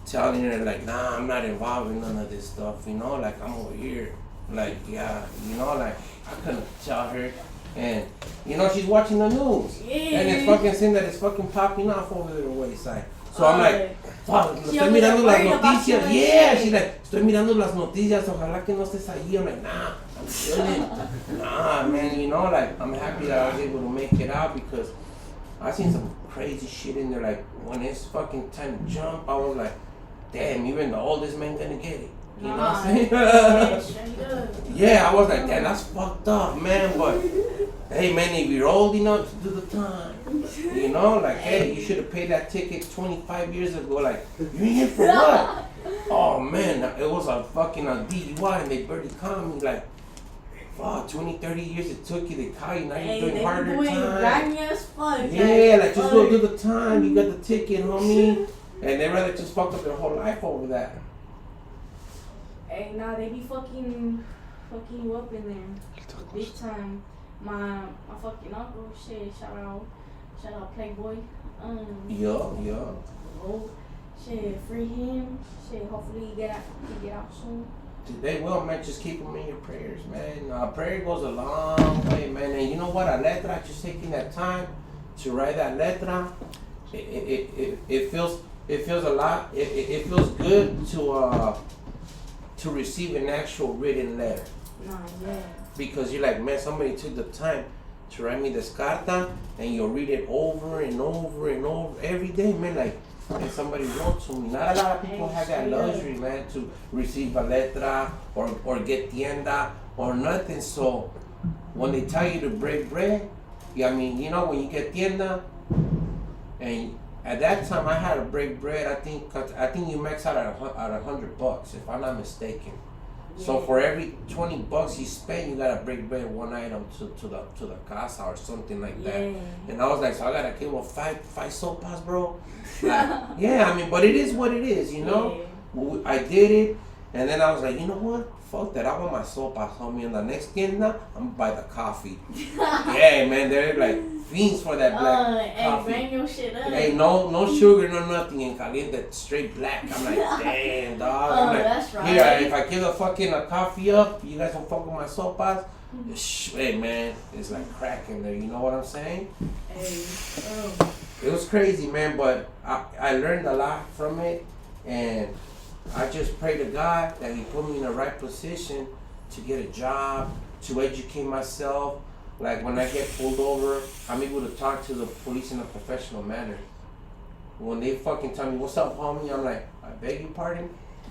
[SPEAKER 1] telling her like, nah, I'm not involved in none of this stuff, you know, like I'm over here, like, yeah, you know, like I couldn't tell her, and you know, she's watching the news, and it's fucking saying that it's fucking popping off over the wayside. So I'm like, fuck, estoy mirando las noticias. Yeah, she's like, estoy mirando las noticias, ojalá que no estés allí. I'm like, nah, I'm chilling. Nah, man, you know, like, I'm happy that I was able to make it out, because I seen some crazy shit in there. Like, when it's fucking time to jump, I was like, damn, even the oldest man gonna get it. You know what I'm saying? Yeah, I was like, damn, that's fucked up, man, but hey, man, if you're old enough to do the time, you know, like, hey, you should have paid that ticket 25 years ago. Like, you're here for what? Oh, man, it was a fucking DUI, and they barely caught me. Like, fuck, 20, 30 years it took you, they caught you, now you're doing harder time. Yeah, like, just go do the time, you got the ticket, homie. And they'd rather just fuck up their whole life over that.
[SPEAKER 2] Hey, nah, they be fucking you up in there, big time. My fucking uncle, shit, shout out Playboy.
[SPEAKER 1] Yeah.
[SPEAKER 2] Oh, shit, free him. Shit, hopefully he get out soon.
[SPEAKER 1] They will, man. Just keep them in your prayers, man. Prayer goes a long way, man. And you know what? A letra, just taking that time to write that letra, it feels a lot. It feels good to receive an actual written letter.
[SPEAKER 2] Nah, yeah.
[SPEAKER 1] Because you're like, man, somebody took the time to write me this carta, and you'll read it over and over and over every day, man. Like, and somebody wrote to me. Not a lot of people have that luxury, man, to receive a letra or get tienda or nothing. So when they tell you to break bread, yeah, I mean, you know, when you get tienda, and at that time I had to break bread. I think you max out at $100, if I'm not mistaken. Yeah. So for every $20 you spend, you gotta break bread one item to the casa or something like that. Yeah. And I was like, so I gotta give 5 sopas, bro. Like, yeah, I mean, but it is what it is, you know. Yeah. I did it, and then I was like, you know what? fuck that. I want my sopas, homie. And the next tienda, I'm gonna buy the coffee. Yeah, man, they're like fiends for that black coffee.
[SPEAKER 2] Hey, bang your shit up.
[SPEAKER 1] Hey, no sugar, no nothing. In caliente, straight black. I'm like, damn, dog. I'm like,
[SPEAKER 2] that's right.
[SPEAKER 1] Here, if I give a fucking coffee up, you guys don't fuck with my sopas. Hey, man, it's like crack in there. You know what I'm saying?
[SPEAKER 2] Hey,
[SPEAKER 1] It was crazy, man, but I learned a lot from it, and I just pray to God that He put me in the right position to get a job, to educate myself. Like when I get pulled over, I'm able to talk to the police in a professional manner. When they fucking tell me, "What's up, homie?" I'm like, "I beg your pardon."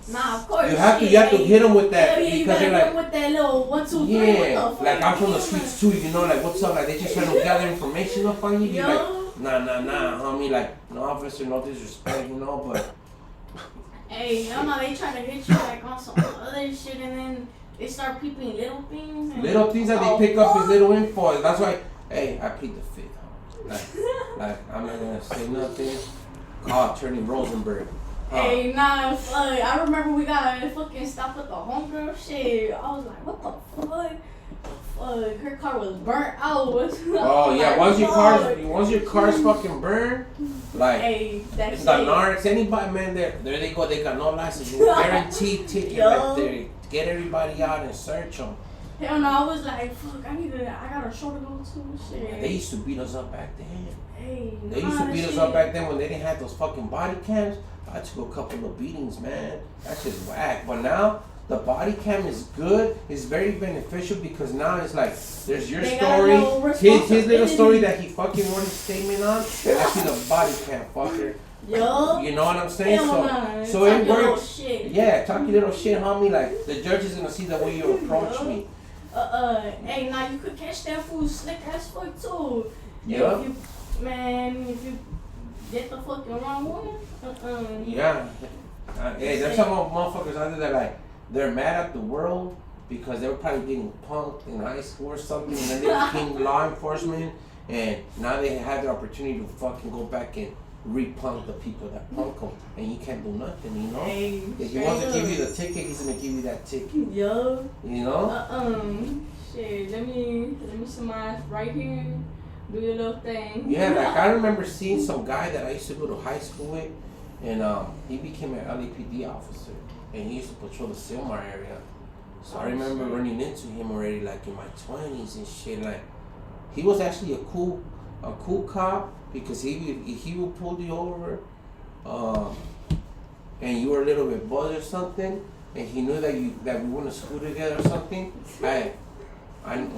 [SPEAKER 2] nah, of course.
[SPEAKER 1] You have to hit them with that.
[SPEAKER 2] Hell yeah, you
[SPEAKER 1] because
[SPEAKER 2] gotta
[SPEAKER 1] they're
[SPEAKER 2] hit
[SPEAKER 1] like,
[SPEAKER 2] them with that little 1, 2, 3.
[SPEAKER 1] yeah,
[SPEAKER 2] What the
[SPEAKER 1] like
[SPEAKER 2] fuck?
[SPEAKER 1] I'm from the streets too, you know, like what's up? Like they just trying to gather information up on you. You're like, nah, homie, like no officer, no disrespect, you know, but.
[SPEAKER 2] Hey, y'all know they try to hit you like on some other shit, and then they start peeping little things. And
[SPEAKER 1] Little things that they pick up is little info. That's why, hey, I plead the fifth. Like I'm not gonna say nothing. Call Attorney Rosenberg.
[SPEAKER 2] Hey, nah, fuck. I remember we got fucking stopped at the homegirl shit. I was like, what the fuck? Fuck, her car was burnt out.
[SPEAKER 1] Oh yeah, once your car's fucking burned, like
[SPEAKER 2] hey, that's
[SPEAKER 1] the narcs, anybody, man, there they go. They got no license. Guaranteed ticket right there. Get everybody out and search them.
[SPEAKER 2] Hell no, I was like, fuck, I got a show to go to. Shit.
[SPEAKER 1] They used to beat us up back then.
[SPEAKER 2] Hey,
[SPEAKER 1] They used to beat us up back then when they didn't have those fucking body cams. I took a couple of beatings, man. That's just whack. But now the body cam is good. It's very beneficial because now it's like there's your story, his little story that he fucking wrote his statement on, and I see the body cam, fucker.
[SPEAKER 2] Yo.
[SPEAKER 1] You know what I'm saying? So it works. Yeah, talk your little shit, homie. Like the judge is gonna see the way you approach me.
[SPEAKER 2] Hey, now you could catch that fool slick as fuck too.
[SPEAKER 1] Yeah.
[SPEAKER 2] If you get the fucking wrong one.
[SPEAKER 1] Yeah. Hey, there's some motherfuckers out there that like they're mad at the world because they were probably getting punked in high school or something, and then they became law enforcement, and now they have the opportunity to fucking go back and re-punk the people that punk them, and you can't do nothing, you know?
[SPEAKER 2] Hey,
[SPEAKER 1] if he wants to give you the ticket, he's gonna give you that ticket.
[SPEAKER 2] Yo.
[SPEAKER 1] You know?
[SPEAKER 2] Shit, let me summarize right here. Do your little thing.
[SPEAKER 1] Yeah, like I remember seeing some guy that I used to go to high school with, and he became an LAPD officer, and he used to patrol the Silmar area. So I remember running into him already, like in my 20s and shit. Like he was actually a cool cop because he would pull you over, and you were a little bit buzzed or something, and he knew that we went to school together or something. I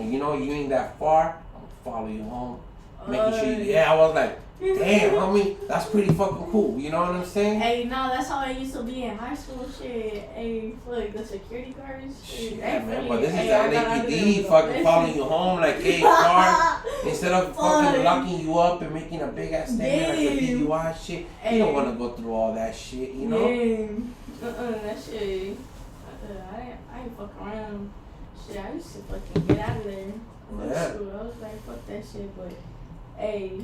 [SPEAKER 1] you know you ain't that far. Follow you home, making sure I was like, damn, homie, that's pretty fucking cool. You know what I'm saying?
[SPEAKER 2] Hey, no, that's how I used to be in high school. Shit, hey, like the security guards. Shit,
[SPEAKER 1] yeah, man, but this is the LAPD fucking following you home like, hey, car. Instead of fucking locking you up and making a big ass statement like a DUI shit, you don't want to go through all that shit, you know?
[SPEAKER 2] That shit. I ain't fucking around. Shit, I used to fucking get out of there.
[SPEAKER 1] Yeah.
[SPEAKER 2] School. I was like, fuck that shit, but hey,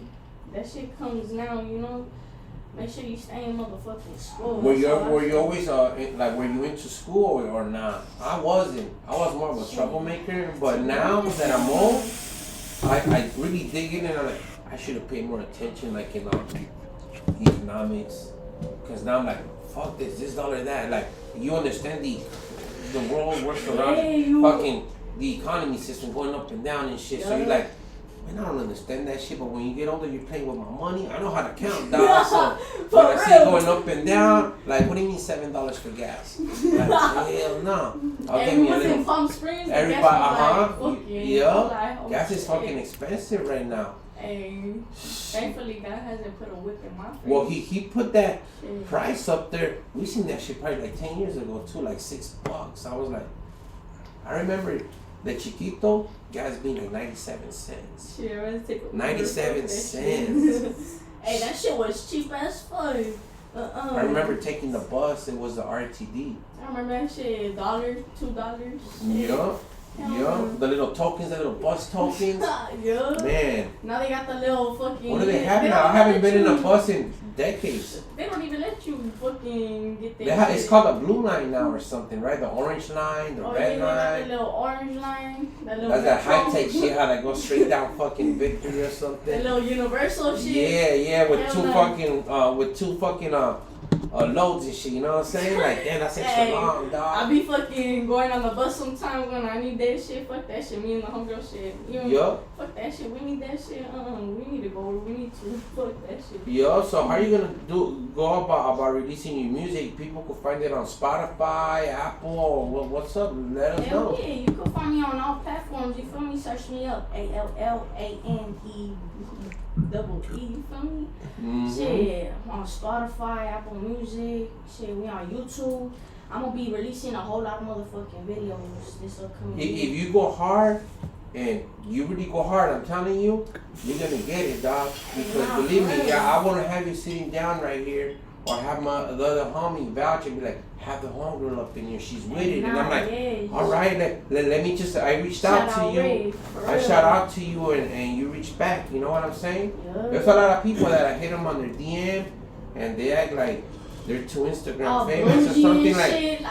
[SPEAKER 2] that shit comes now, you know. Make sure you stay in motherfucking school.
[SPEAKER 1] Were you always like were you into school or not? I wasn't. I was more of a troublemaker, but now that I'm old, I really dig in and I'm like, I should have paid more attention, like in economics, because now I'm like, fuck this dollar that. Like you understand the world works around fucking the economy system going up and down and shit. Yeah. So you're like, man, I don't understand that shit. But when you get older, you're playing with my money. I know how to count, dog. So when I see it going up and down, like, what do you mean $7 for gas? Like, hell no. I'll give me a little.
[SPEAKER 2] Palm Springs,
[SPEAKER 1] everybody, yeah. Gas is fucking expensive right now.
[SPEAKER 2] Hey, thankfully God hasn't put a whip in my face.
[SPEAKER 1] Well, he put that price up there. We seen that shit probably like 10 years ago too, like $6. I was like, I remember the Chiquito gas being like 97 cents.
[SPEAKER 2] Shit,
[SPEAKER 1] 97 cents.
[SPEAKER 2] Hey, that shit was cheap as fuck.
[SPEAKER 1] I remember taking the bus. It was the RTD.
[SPEAKER 2] I remember that shit, $1, $2.
[SPEAKER 1] Yeah. Yeah, the little tokens, the little bus tokens.
[SPEAKER 2] Yeah.
[SPEAKER 1] Man.
[SPEAKER 2] Now they got the little fucking.
[SPEAKER 1] What do they have now? I haven't been in a bus in decades.
[SPEAKER 2] They don't even let you fucking get that.
[SPEAKER 1] It's called the blue line now or something, right? The orange line, the red line.
[SPEAKER 2] The little orange line.
[SPEAKER 1] That's that high tech shit, how that goes straight down fucking Victory or something.
[SPEAKER 2] The little universal shit.
[SPEAKER 1] Yeah, with two fucking loads and shit, you know what I'm saying? Like, damn, that's extra long, dog.
[SPEAKER 2] I be fucking going on the bus sometimes when I need that shit. Fuck that shit. Me and the homegirl shit. Fuck that shit. We need that shit. We need to go. We need to. Fuck that shit.
[SPEAKER 1] Yo, so how are you gonna go about releasing your music? People can find it on Spotify, Apple, or what's up? Let us know.
[SPEAKER 2] Yeah, you can find me on all platforms. You feel me? Search me up. ALLANEE818. You feel me? Shit, on Spotify, Apple Music, shit, we on YouTube. I'm gonna be releasing a whole lot of motherfucking videos this upcoming
[SPEAKER 1] If
[SPEAKER 2] year.
[SPEAKER 1] you go hard, and you really go hard, I'm telling you, you're gonna get it, dog. Because believe me, I wanna have you sitting down right here, or have the other homie vouch and be like, have the homegirl up in here, she's with it. And I'm like, all right, let me just, I reached out to you. I shout out to you and you reached back, you know what I'm saying?
[SPEAKER 2] Yeah.
[SPEAKER 1] There's a lot of people that I hit them on their DM and they act like they're too Instagram famous or something like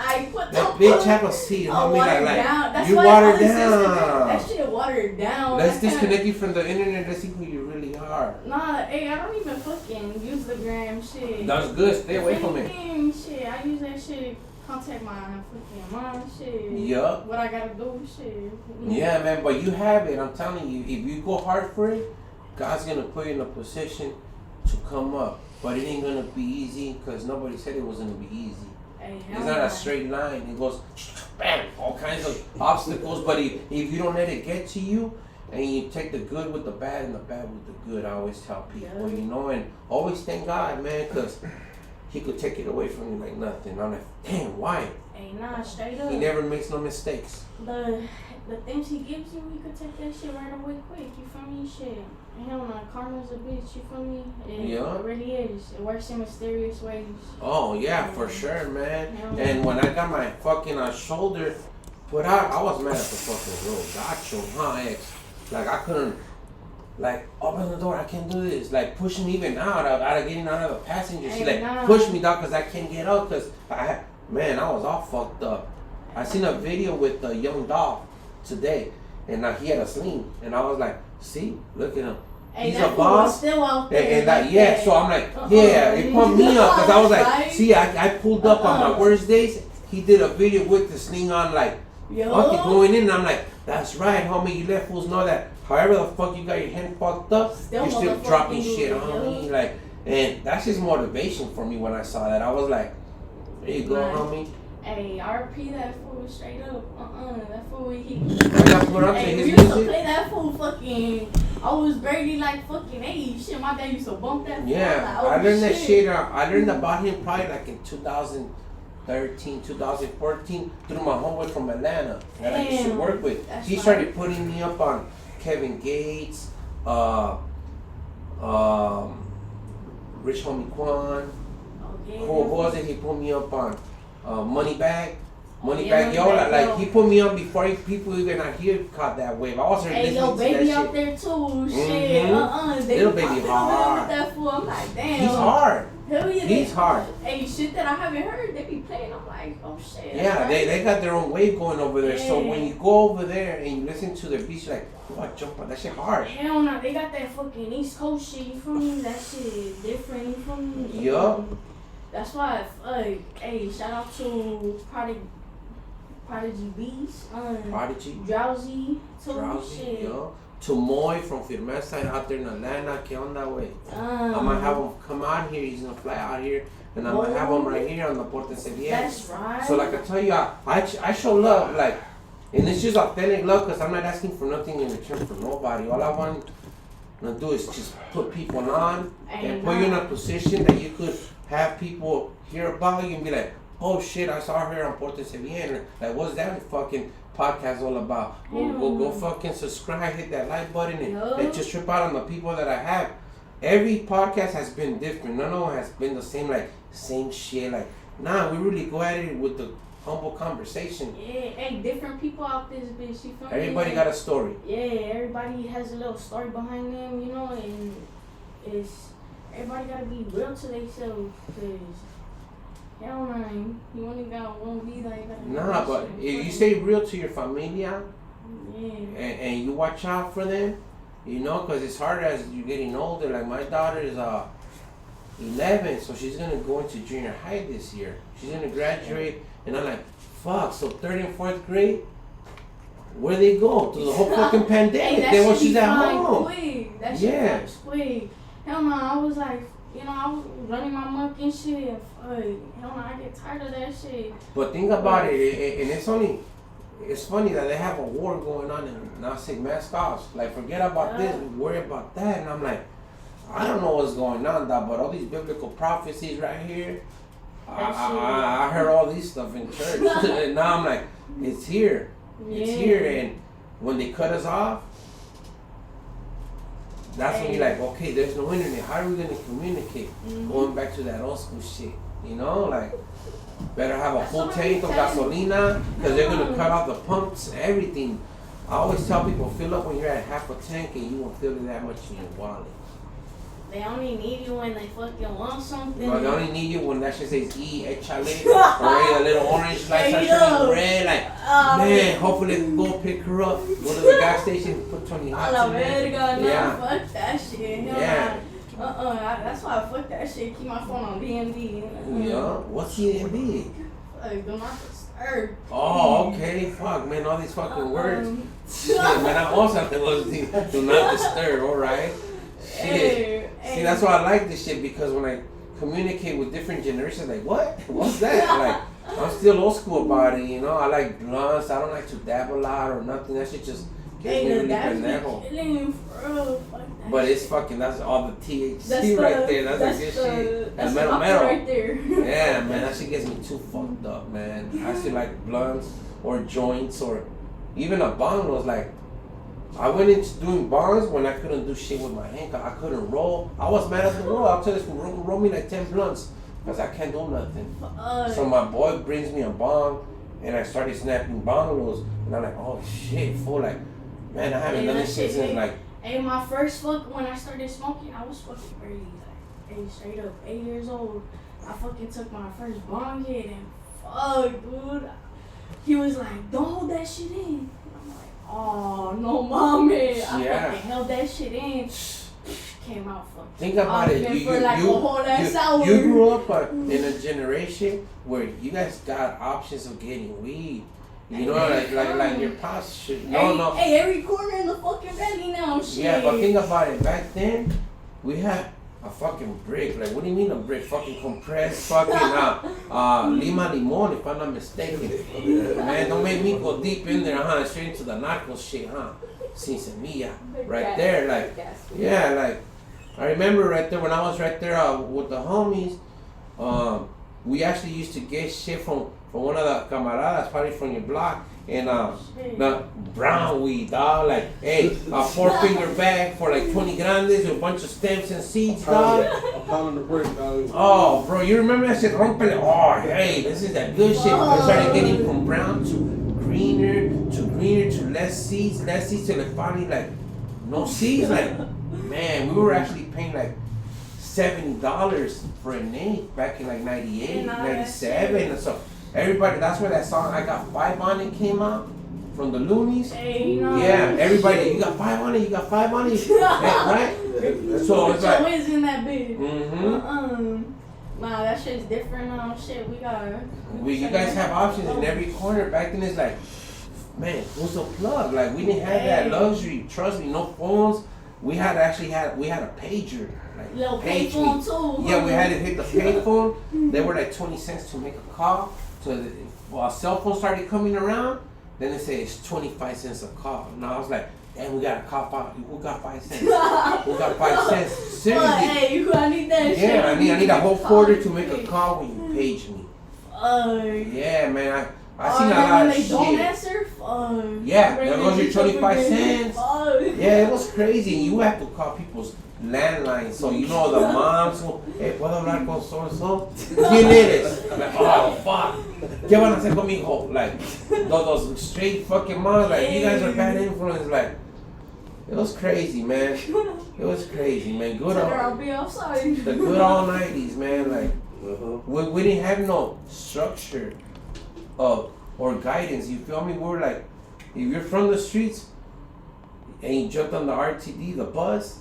[SPEAKER 1] that bitch have a seat, homie, like you watered down.
[SPEAKER 2] That shit watered down.
[SPEAKER 1] Let's disconnect you from the internet. Let's see who you really are.
[SPEAKER 2] Nah, hey, I don't even fucking use the gram shit.
[SPEAKER 1] That's good. Stay away from it.
[SPEAKER 2] Shit, I use that shit. Contact my fucking mom, shit.
[SPEAKER 1] Yup.
[SPEAKER 2] What I gotta do, shit.
[SPEAKER 1] Yeah, man, but you have it. I'm telling you, if you go hard for it, God's gonna put you in a position to come up. But it ain't gonna be easy because nobody said it was gonna be easy.
[SPEAKER 2] Hey,
[SPEAKER 1] it's not a straight line. It goes bam, all kinds of obstacles. But if you don't let it get to you, and you take the good with the bad and the bad with the good, I always tell people, you know, and always thank God, man, because He could take it away from you like nothing. I'm like, damn, why?
[SPEAKER 2] Hey, nah, straight up.
[SPEAKER 1] He never makes no mistakes.
[SPEAKER 2] The things He gives you, you could take that shit right away quick. You feel me? Shit. Hell no, karma's a bitch. You feel me? It really is. It works in mysterious ways.
[SPEAKER 1] Oh yeah, for sure, man. And when I got my fucking shoulder put out, I was mad at the fucking road. Gotcha, X? Like I couldn't. Like, open the door, I can't do this. Like, pushing me even out of getting out of the passenger seat. Like, push me down because I can't get up because I was all fucked up. I seen a video with the young dog today, and he had a sling. And I was like, see, look at him. He's a boss.
[SPEAKER 2] Still out there.
[SPEAKER 1] And so I'm like, it pumped me up because I was like, see, I pulled up on my worst days. He did a video with the sling on, like, fucking going in. And I'm like, that's right, homie. You let fools know that. However the fuck you got your hand fucked up, you're still dropping shit on me, like, and that's just motivation for me when I saw that. I was like, there you go, homie.
[SPEAKER 2] Hey, RP that fool straight up. That fool he.
[SPEAKER 1] We
[SPEAKER 2] used to play that fool fucking. I was barely like fucking 8. Shit, my dad used to bump that fool.
[SPEAKER 1] Yeah,
[SPEAKER 2] like,
[SPEAKER 1] I learned that shit. I learned about him probably like in 2013, 2014 through my homeboy from Atlanta that I used to work with. He started putting me up on Kevin Gates, Rich Homie Quan. Who was it? He put me up on Moneybag. Yo, like he put me on before people even out here caught that wave. I was
[SPEAKER 2] listening to that shit. Hey, Lil Baby out there too. Shit,
[SPEAKER 1] Lil Baby hard.
[SPEAKER 2] That fool. I'm like, damn.
[SPEAKER 1] He's hard.
[SPEAKER 2] Hell yeah.
[SPEAKER 1] He's hard.
[SPEAKER 2] Hey, shit that I haven't heard, they be playing. I'm like, oh shit.
[SPEAKER 1] Yeah, they got their own wave going over there. So when you go over there and you listen to their beats, you're like, oh, I jump on that shit hard.
[SPEAKER 2] Hell no, they got that fucking East Coast shit. You feel me? That shit different. You feel me?
[SPEAKER 1] Yup.
[SPEAKER 2] That's why, hey, shout out to Prodigy Beats.
[SPEAKER 1] Prodigy.
[SPEAKER 2] Drowsy, shit.
[SPEAKER 1] Yo. To Moy from Firmeza out there in Atlanta, ¿qué onda, wey? I'm gonna have him come out here. He's gonna fly out here, and I'm gonna have him right here on the Portense Biennn.
[SPEAKER 2] That's right.
[SPEAKER 1] So like I tell you, I show love, like, and it's just authentic love, cause I'm not asking for nothing in return for nobody. All I want to do is just put people on and put you in a position that you could have people hear about you and be like, oh shit, I saw her on Portense Biennn. Like, what's that fucking podcast all about? Go fucking subscribe, hit that like button, and just trip out on the people that I have. Every podcast has been different. None of them has been the same, like, same shit. Like, nah, we really go at it with the humble conversation.
[SPEAKER 2] Yeah, hey, different people out this bitch. You feel me?
[SPEAKER 1] Everybody got a story.
[SPEAKER 2] Yeah, everybody has a little story behind them, you know, and it's everybody gotta be real to themselves, cause hell no, you only got one vida.
[SPEAKER 1] Nah, but if you stay real to your familia,
[SPEAKER 2] yeah,
[SPEAKER 1] and you watch out for them, you know, cause it's harder as you're getting older. Like my daughter is 11, so she's gonna go into junior high this year. She's gonna graduate, and I'm like, fuck. So 3rd and 4th grade, where they go? To the whole fucking pandemic.
[SPEAKER 2] Hey,
[SPEAKER 1] Then when she's at home.
[SPEAKER 2] Quick. That shit flies quick. Hell no, I was like, you know, I was running my muck and shit. Hell no, I get tired of that shit.
[SPEAKER 1] But think about it, and it's funny that they have a war going on and now say mask off. Like, forget about this, worry about that. And I'm like, I don't know what's going on, dog, but all these biblical prophecies right here, I heard all these stuff in church. And now I'm like, it's here. It's here. And when they cut us off, that's when you're like, okay, there's no internet. How are we going to communicate? Going back to that old school shit, you know? Like, better have a full tank of gasolina because they're going to cut off the pumps, everything. I always tell people, fill up when you're at half a tank and you won't feel it that much in your wallet.
[SPEAKER 2] They only need you when they fucking want something.
[SPEAKER 1] No, they only need you when that shit says échale, or a little orange light starts turning red. Like, man, hopefully they can go pick her up, go to the gas station, put 20 hots in there.
[SPEAKER 2] Fuck that shit.
[SPEAKER 1] Yeah.
[SPEAKER 2] That's why I fuck that shit. Keep my phone on DMD.
[SPEAKER 1] Yeah. What's DMD?
[SPEAKER 2] Do not disturb.
[SPEAKER 1] Oh, okay. Fuck, man, all these fucking words. Shit, man, I also was do not disturb. All right. Shit. See, that's why I like this shit, because when I communicate with different generations, like, what? What's that? Like, I'm still old school about it, you know? I like blunts. I don't like to dab a lot or nothing. That shit just gets me really pendejo. But it's fucking, that's all the THC right there. That's like good shit. That's metal.
[SPEAKER 2] Right there.
[SPEAKER 1] Yeah, man, that shit gets me too fucked up, man. I still like blunts or joints, or even a bong was like, I went into doing bongs when I couldn't do shit with my hand. I couldn't roll. I was mad at the world. I'll tell this fool, roll me like 10 blunts because I can't do nothing. So my boy brings me a bong, and I started snapping bong rolls, and I'm like, oh shit, fool, like, man, I haven't done this shit since like.
[SPEAKER 2] Hey, my first fuck when I started smoking, I was fucking early, like, hey, straight up 8 years old. I fucking took my first bong hit, and fuck, dude, he was like, don't hold that shit in. Oh, no, mommy. I fucking held that shit in. Came out fucking.
[SPEAKER 1] Think about it. You grew up in a generation where you guys got options of getting weed. You know, like your pops should. No.
[SPEAKER 2] Hey, every corner in the fucking valley now, shit.
[SPEAKER 1] Yeah, but think about it. Back then, we had a fucking brick. Like, what do you mean a brick? Fucking compressed fucking lima limon, if I'm not mistaken. Man, don't make me go deep in there, huh? Straight into the narco shit, huh? Sin semilla. Right there, like, yeah, like, I remember right there when I was right there with the homies, we actually used to get shit from one of the camaradas, probably from your block, and the brown weed, dog. Like, hey, a 4-finger bag for like 20 grandes with a bunch of stems and seeds, dog.
[SPEAKER 3] Pounding the brick, dog.
[SPEAKER 1] Oh, bro, you remember that shit? Oh, hey, this is that good shit. I started getting from brown to greener to less seeds till it finally like no seeds. Like, man, we were actually paying like $70 for an eighth back in like 98, 97, and so. Everybody, that's where that song I Got 5 on It came out from the Loonies.
[SPEAKER 2] Hey, you know,
[SPEAKER 1] yeah, everybody, you got 5 on it, you got 5 on it, right? So it's like,
[SPEAKER 2] always in that bitch.
[SPEAKER 1] Nah,
[SPEAKER 2] that shit's different now. Shit,
[SPEAKER 1] you guys have options in every corner. Back then, it's like, man, who's a plug? Like, we didn't have that luxury. Trust me, no phones. We had a pager. Like,
[SPEAKER 2] little payphone too.
[SPEAKER 1] Yeah, we had to hit the payphone. They were like 20 cents to make a call. So while cell phones started coming around, then they say it's 25 cents a call. Now I was like, damn, we got a call. Who got 5 cents? Who got 5 cents? Seriously.
[SPEAKER 2] Hey, I need that shit.
[SPEAKER 1] Yeah, I need a whole quarter to make a call when you page me. Yeah, man, I seen a lot of shit.
[SPEAKER 2] Don't answer?
[SPEAKER 1] Yeah, there goes your 25 cents. Yeah, it was crazy. You have to call people's landlines, so you know the moms who, hey, ¿puedo hablar con so-and-so? ¿Quién eres? Like, oh, fuck. ¿Qué van a hacer conmigo? Like, those straight fucking moms, like, you guys are bad influence, like. It was crazy, man. It was crazy, man. Good
[SPEAKER 2] I'll be outside.
[SPEAKER 1] the good old 90s, man. Like, we didn't have no structure or guidance. You feel me? We were like, if you're from the streets and you jumped on the RTD, the bus,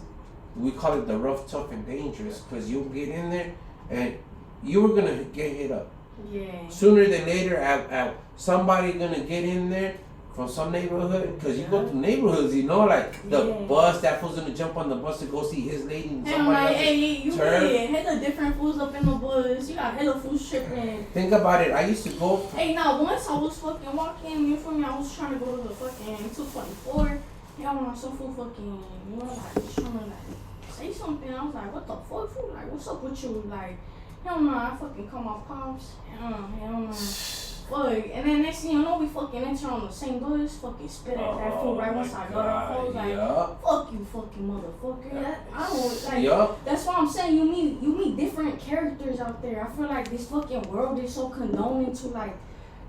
[SPEAKER 1] we call it the rough, tough, and dangerous, because you'll get in there and you were gonna get hit up.
[SPEAKER 2] Yeah.
[SPEAKER 1] Sooner than later, somebody gonna get in there from some neighborhood, because you go to neighborhoods, you know, like the bus, that fool's gonna jump on the bus to go see his lady and somebody else.
[SPEAKER 2] Hey, you really hella different fools up in the bus. You got hella fools tripping.
[SPEAKER 1] Think about it. I used to go.
[SPEAKER 2] Hey, now once I was fucking walking, you feel me? I was trying to go to the fucking 224. Yeah, when I saw fool fucking, you know, like just trying to like say something. I was like, what the fuck, fool? Like, what's up with you? Like, hell no, I fucking call my pops. Hell no. Fuck, and then next thing you know, we fucking enter on the same bus, fucking spit at that fool right once I got off. I was like, fuck you, fucking motherfucker. I don't like. That's why I'm saying you meet different characters out there. I feel like this fucking world is so condoning to like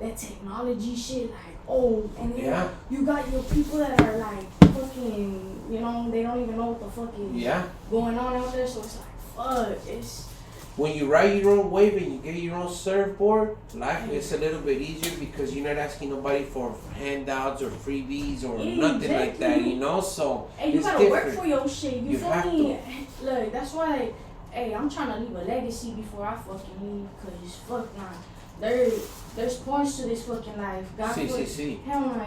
[SPEAKER 2] that technology shit. Like, oh, and then you got your people that are like fucking, you know, they don't even know what the fuck is going on out there. So it's like, fuck, it's.
[SPEAKER 1] When you ride your own wave and you get your own surfboard, life is a little bit easier because you're not asking nobody for handouts or freebies or nothing like that, you know? So
[SPEAKER 2] hey, you
[SPEAKER 1] it's
[SPEAKER 2] gotta
[SPEAKER 1] different.
[SPEAKER 2] work for your shit. You feel me? Look, that's why, hey, I'm trying to leave a legacy before I fucking leave, cause fuck nah, there's points to this fucking life. God hell nah,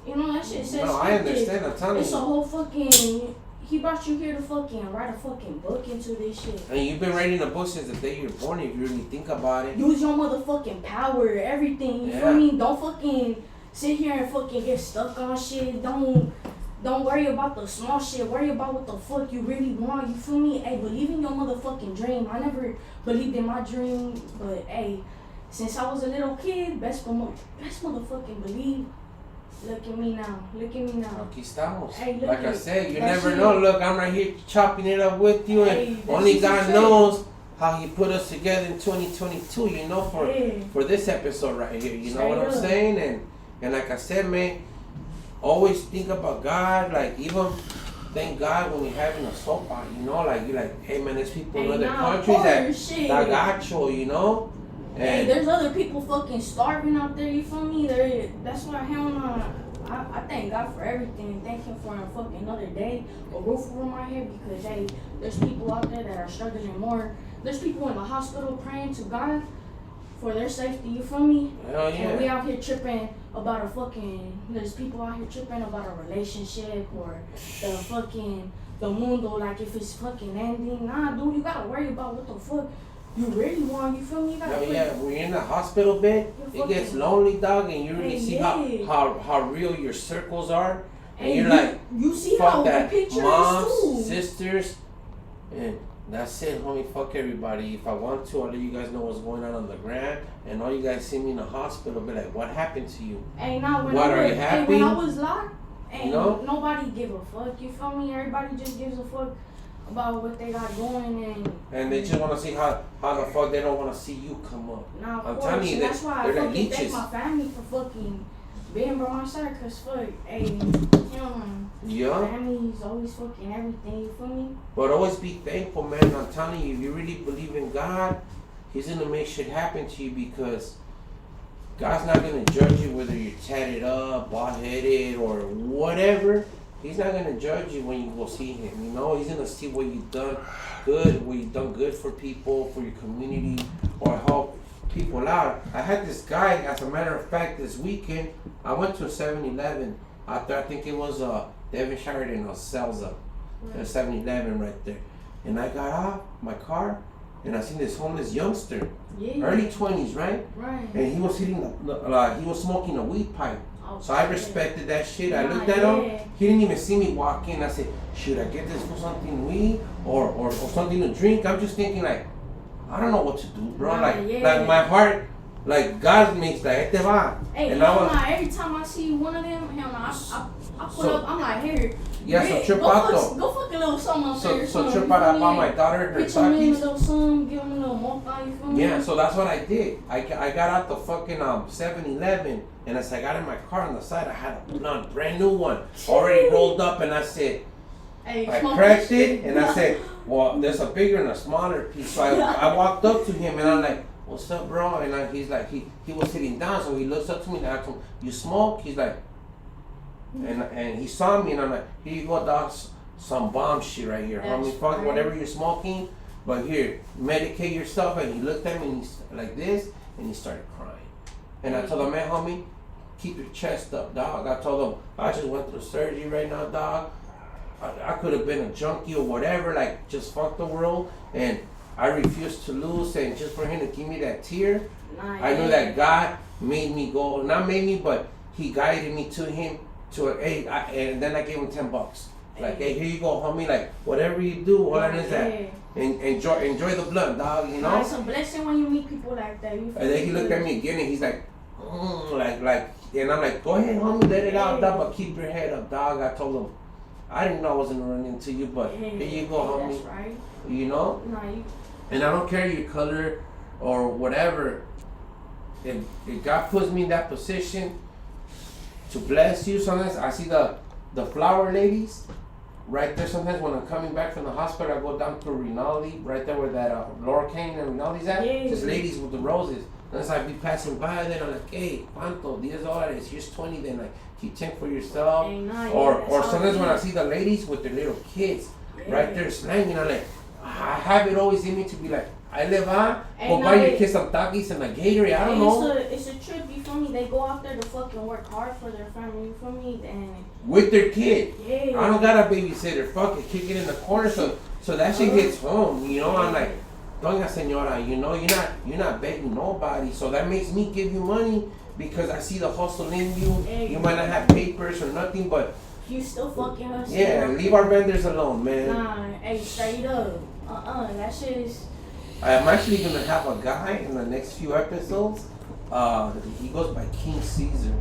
[SPEAKER 2] you know that shit says.
[SPEAKER 1] No, I understand. I'm telling you.
[SPEAKER 2] It's a whole fucking. He brought you here to fucking write a fucking book into this shit.
[SPEAKER 1] And you've been writing a book since the day you were born, if you really think about it.
[SPEAKER 2] Use your motherfucking power, everything. You feel me? Don't fucking sit here and fucking get stuck on shit. Don't worry about the small shit. Worry about what the fuck you really want. You feel me? Hey, believe in your motherfucking dream. I never believed in my dream, but hey, since I was a little kid, best motherfucking believe. Look at me now.
[SPEAKER 1] Aquí estamos.
[SPEAKER 2] Hey,
[SPEAKER 1] like I said, you never know. Look, I'm right here chopping it up with you, and only God knows how He put us together in 2022. You know, for this episode right here. You know what I'm saying? And like I said, man, always think about God. Like even thank God when you're having a soap on. You know, like you're like, hey man, there's people in other countries that got you. You know.
[SPEAKER 2] Hey, there's other people fucking starving out there, you feel me? That's why I thank God for everything. Thank Him for a fucking another day, a roof over my head, because hey, there's people out there that are struggling more. There's people in the hospital praying to God for their safety, you feel me?
[SPEAKER 1] Hell yeah.
[SPEAKER 2] And we out here tripping about there's people out here tripping about a relationship or the mundo, like if it's fucking ending. Nah, dude, you gotta worry about what the fuck you really want, you feel me? You gotta
[SPEAKER 1] when you're in the hospital bed, it gets lonely, dog, and you really see how real your circles are. And you're like,
[SPEAKER 2] you see
[SPEAKER 1] fuck
[SPEAKER 2] how
[SPEAKER 1] that,
[SPEAKER 2] the picture
[SPEAKER 1] moms,
[SPEAKER 2] is too.
[SPEAKER 1] sisters, and that's it, homie, fuck everybody. If I want to, I'll let you guys know what's going on the ground, and all you guys see me in the hospital, be like, what happened to you?
[SPEAKER 2] Hey, now when when I was locked, nobody give a fuck, you feel me? Everybody just gives a fuck about what they got going,
[SPEAKER 1] and they just want to see how the fuck they don't want to see you come up.
[SPEAKER 2] Nah,
[SPEAKER 1] I'm telling you,
[SPEAKER 2] that's why I
[SPEAKER 1] like
[SPEAKER 2] fucking thank my family for fucking being by my side, cause fuck, hey, you know, family's always fucking everything, you feel me?
[SPEAKER 1] But always be thankful, man. I'm telling you, if you really believe in God, He's gonna make shit happen to you, because God's not gonna judge you whether you're tatted up, bald-headed, or whatever. He's not gonna judge you when you go see Him, you know. He's gonna see what you've done good, what you've done good for people, for your community, or help people out. I had this guy, as a matter of fact, this weekend, I went to a 7-Eleven. I think it was Devonshire and Celsa, a 7-Eleven right there. And I got out my car, and I seen this homeless youngster, early 20s, right?
[SPEAKER 2] Right.
[SPEAKER 1] And he was sitting, he was smoking a weed pipe. So I respected that shit. I looked at him. He didn't even see me walk in. I said, should I get this for something to eat or something to drink? I'm just thinking like, I don't know what to do, bro. Like my heart like God makes like, este va.
[SPEAKER 2] Hey,
[SPEAKER 1] And
[SPEAKER 2] hell nah, every time I see one of them, hell nah, I put up, I'm like, here.
[SPEAKER 1] Yeah, so Tripato.
[SPEAKER 2] Go fuck a little something up there.
[SPEAKER 1] So Tripato, I bought my daughter her
[SPEAKER 2] Put some in a
[SPEAKER 1] Takis.
[SPEAKER 2] little something, give them a little mocha, you feel me?
[SPEAKER 1] Yeah, so that's what I did. I got out the fucking 7-Eleven, and as I got in my car on the side, I had a brand new one, already rolled up, and I said,
[SPEAKER 2] Hey,
[SPEAKER 1] I cracked it, and I said, well, there's a bigger and a smaller piece. So I walked up to him, and I'm like, what's up, bro? And he's like, he was sitting down, so he looks up to me, and I asked him, you smoke? He's like, and he saw me, and I'm like, here you go, dog, some bomb shit right here, homie. Fuck whatever you're smoking, but here, medicate yourself. And he looked at me and he's like this, and he started crying. And I told him, man, homie, keep your chest up, dog. I told him, I just went through surgery right now, dog. I could have been a junkie or whatever, like just fuck the world, and I refused to lose. And just for him to give me that tear, I knew that God made me go, not made me, but He guided me to Him. And then I gave him $10. Like, hey, here you go, homie. Like, whatever you do, all that is that. And enjoy the blunt, dog. You know.
[SPEAKER 2] It's a blessing when you meet people like that. And
[SPEAKER 1] then he looked at me again, and he's like, like, and I'm like, go ahead, homie, let it out, dog, but keep your head up, dog. I told him, I didn't know I wasn't running into you, but here you go, homie.
[SPEAKER 2] That's right.
[SPEAKER 1] You know. And I don't care your color or whatever. If God puts me in that position to bless you, sometimes I see the flower ladies right there. Sometimes when I'm coming back from the hospital, I go down to Rinaldi, right there where that Laura Kane and Rinaldi's at. Just ladies with the roses. And as I be passing by, then I'm like, hey, ¿cuánto? $10. Here's 20. Then like, keep 10 for yourself. Or sometimes when I see the ladies with their little kids right there slanging, I'm like, I have it always in me to be like, I live on, go buy your kids some Takis and a Gatorade, I don't know.
[SPEAKER 2] It's a trip, you feel me? They go out there to fucking work hard for their family, you feel me? And
[SPEAKER 1] with their kid.
[SPEAKER 2] Yeah.
[SPEAKER 1] I don't got a babysitter, fuck it, kick it in the corner, so that shit hits home, you know. I'm like, doña señora, you know, you're not begging nobody, so that makes me give you money because I see the hustle in you. You might not have papers or nothing, but
[SPEAKER 2] you still fucking hustling.
[SPEAKER 1] Yeah, leave our vendors alone, man.
[SPEAKER 2] Nah, hey, straight up. That shit is.
[SPEAKER 1] I'm actually gonna have a guy in the next few episodes. He goes by King Caesar.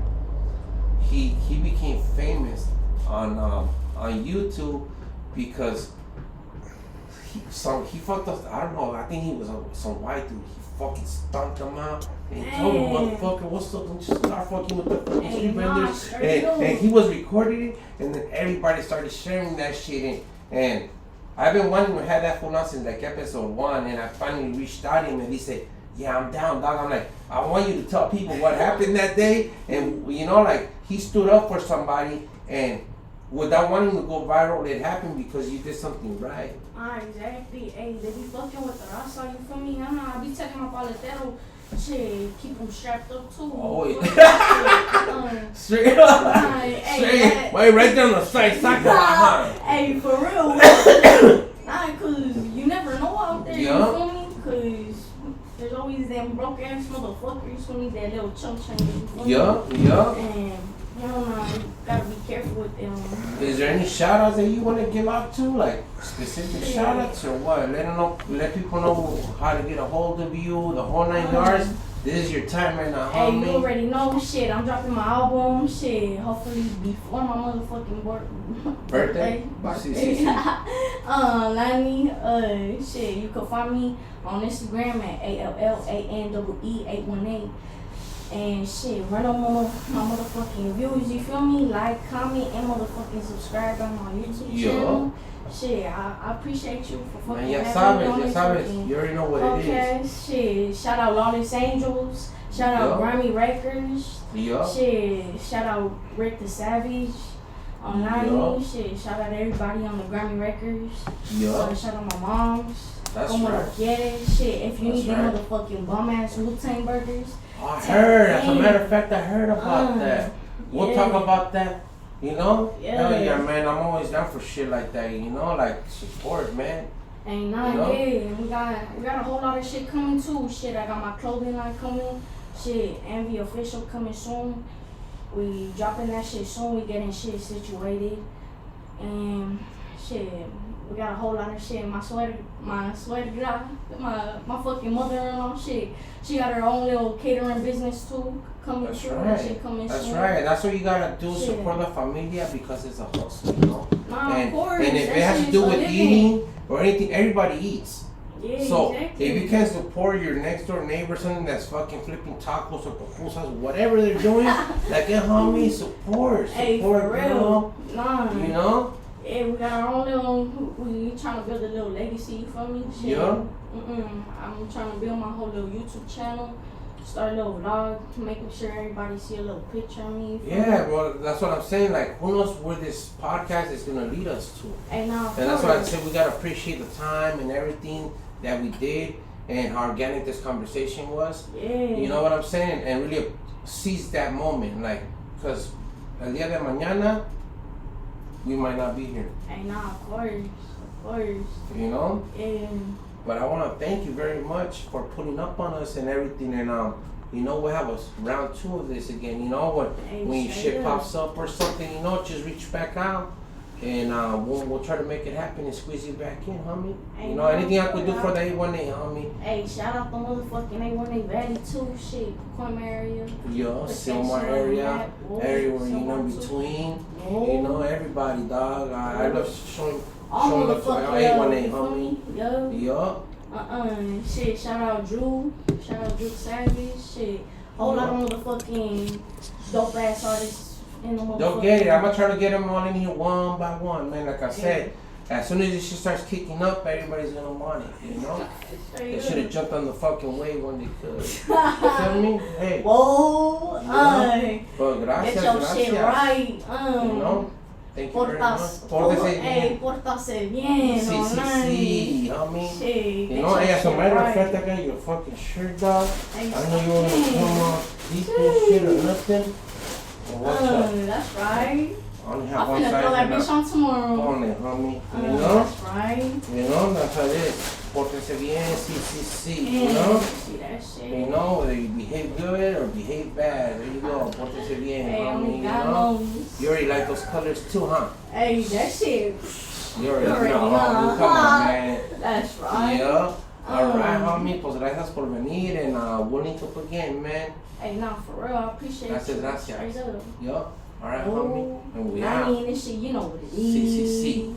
[SPEAKER 1] He became famous on YouTube because he fucked us. I don't know. I think he was some white dude. He fucking stomped him out and he told him, "Motherfucker, what's up? Don't you start fucking with the fucking street vendors." And he was recording it, and then everybody started sharing that shit. And I've been wanting to have that fool now since like episode 1, and I finally reached out to him, and he said, yeah, I'm down, dog. I'm like, I want you to tell people what happened that day. And, you know, like, he stood up for somebody, and without wanting to go viral, it happened because you did something right.
[SPEAKER 2] Exactly. Hey, they be fucking with the raza, you feel me? I be taking my paletero. Shit, keep them strapped up too.
[SPEAKER 1] Oh, yeah. Straight up. Straight. Wait, right there on the side.
[SPEAKER 2] Hey, for real. Cause you never know out there, you feel me? Cause there's always them broke ass motherfuckers who need that little chunk change. And you gotta be careful with them.
[SPEAKER 1] Is there any shout outs that you want to give out to? Like specific shout outs or what? Let people know how to get a hold of you, the whole 9 yards. This is your time right now, homie.
[SPEAKER 2] Hey, you already know, shit. I'm dropping my album, shit. Hopefully before my motherfucking birthday. 90. Shit. You can find me on Instagram at ALLANEE818. And shit, run on my motherfucking views. You feel me? Like, comment, and motherfucking subscribe on my YouTube channel. Shit, I appreciate you for fucking having me on this.
[SPEAKER 1] You already know what it is.
[SPEAKER 2] Shit, shout out Lawless Angels. Shout out Grammy Records. Shit, shout out Rick the Savage on 90. Shit, shout out everybody on the Grammy Records. Shout out my moms.
[SPEAKER 1] That's
[SPEAKER 2] right. Get it. Shit, if you need them motherfucking bum ass Wu-Tang burgers.
[SPEAKER 1] I heard. As a matter of fact, I heard about that. We'll talk about that. You know? Hell yeah, man. I'm always down for shit like that. You know, like support, man.
[SPEAKER 2] Ain't nothing. We got a whole lot of shit coming too. Shit, I got my clothing line coming. Shit, Envy official coming soon. We dropping that shit soon. We getting shit situated. And shit, We got a whole lot of shit. My sweater girl, my fucking mother-in-law, shit. She got her own little catering business too. Coming
[SPEAKER 1] That's
[SPEAKER 2] through.
[SPEAKER 1] right.
[SPEAKER 2] Shit coming
[SPEAKER 1] That's
[SPEAKER 2] soon.
[SPEAKER 1] right. That's what you gotta do.
[SPEAKER 2] Shit.
[SPEAKER 1] Support the familia because it's a hustle, you know.
[SPEAKER 2] Nah,
[SPEAKER 1] And
[SPEAKER 2] of course.
[SPEAKER 1] if it
[SPEAKER 2] that
[SPEAKER 1] has to
[SPEAKER 2] shit
[SPEAKER 1] do
[SPEAKER 2] is
[SPEAKER 1] with
[SPEAKER 2] a living.
[SPEAKER 1] eating or anything, everybody eats.
[SPEAKER 2] Yeah,
[SPEAKER 1] So
[SPEAKER 2] exactly.
[SPEAKER 1] if you can support your next door neighbor, something that's fucking flipping tacos or pupusas, whatever they're doing, like homie, support,
[SPEAKER 2] Hey,
[SPEAKER 1] you
[SPEAKER 2] for real.
[SPEAKER 1] know.
[SPEAKER 2] Nah.
[SPEAKER 1] You know.
[SPEAKER 2] Yeah, we got our own little. We trying to build a little legacy. You feel me? Shit.
[SPEAKER 1] Yeah.
[SPEAKER 2] I'm trying to build my whole little YouTube channel. Start a little vlog, making sure everybody see a little picture of me.
[SPEAKER 1] Yeah, well, that's what I'm saying. Like, who knows where this podcast is gonna lead us to?
[SPEAKER 2] And now,
[SPEAKER 1] And that's what I said. We gotta appreciate the time and everything that we did and how organic this conversation was.
[SPEAKER 2] Yeah.
[SPEAKER 1] You know what I'm saying? And really seize that moment, like, because el día de mañana we might not be here.
[SPEAKER 2] And now, of course.
[SPEAKER 1] You know.
[SPEAKER 2] Yeah.
[SPEAKER 1] But I want to thank you very much for putting up on us and everything. And you know, we'll have a round 2 of this again. You know, when your shit pops up or something, you know, just reach back out. And we'll try to make it happen and squeeze you back in, homie. You know, anything I could do for the 818, homie.
[SPEAKER 2] Hey, shout out the motherfucking 818 Valley too, shit, Pacoima area.
[SPEAKER 1] Yo, Silmar area, everywhere, you know, between. You know, everybody, dog. I love showing up to my 818, homie. Yo.
[SPEAKER 2] Shit, shout out Drew Savage, shit. Whole lot of motherfucking dope ass artists in the motherfucking.
[SPEAKER 1] Don't get it. I'm gonna try to get them all in here one by one, man. Like I said, as soon as this shit starts kicking up, everybody's gonna want it, you know? They should have jumped on the fucking wave when they could. You feel me? Hey.
[SPEAKER 2] Whoa,
[SPEAKER 1] But gracias,
[SPEAKER 2] get your
[SPEAKER 1] gracias.
[SPEAKER 2] shit right,
[SPEAKER 1] You know? Thank you very much.
[SPEAKER 2] Portense Biennn,
[SPEAKER 1] Sí, homie.
[SPEAKER 2] Shit,
[SPEAKER 1] You know, hey, as a matter of fact, I got your fucking shirt, dog. I know you want to come off deep and shit or nothing. Well, what's up?
[SPEAKER 2] That's right.
[SPEAKER 1] I only have
[SPEAKER 2] I'm
[SPEAKER 1] one
[SPEAKER 2] finna
[SPEAKER 1] size
[SPEAKER 2] throw that
[SPEAKER 1] and
[SPEAKER 2] bitch on tomorrow.
[SPEAKER 1] on it, homie. You know?
[SPEAKER 2] That's right.
[SPEAKER 1] You know, that's how it is. Portense Biennn, sí, you know?
[SPEAKER 2] See that shit.
[SPEAKER 1] You know, whether you behave good or behave bad. There you go, Portense Biennn,
[SPEAKER 2] Hey,
[SPEAKER 1] homie, you
[SPEAKER 2] God
[SPEAKER 1] know?
[SPEAKER 2] knows.
[SPEAKER 1] You already like those colors too, huh?
[SPEAKER 2] Hey, that shit.
[SPEAKER 1] You already
[SPEAKER 2] You already
[SPEAKER 1] know,
[SPEAKER 2] know,
[SPEAKER 1] homie. Come on, man.
[SPEAKER 2] That's right.
[SPEAKER 1] Yeah. Alright, homie. Pues gracias por venir and we'll link up again, man.
[SPEAKER 2] Hey, nah, for real, I appreciate
[SPEAKER 1] Gracias,
[SPEAKER 2] you.
[SPEAKER 1] gracias.
[SPEAKER 2] Straight up.
[SPEAKER 1] Yeah. Alright, homie. And we
[SPEAKER 2] I
[SPEAKER 1] out.
[SPEAKER 2] mean, this shit, you know what it
[SPEAKER 1] Sí, sí,
[SPEAKER 2] is.
[SPEAKER 1] sí.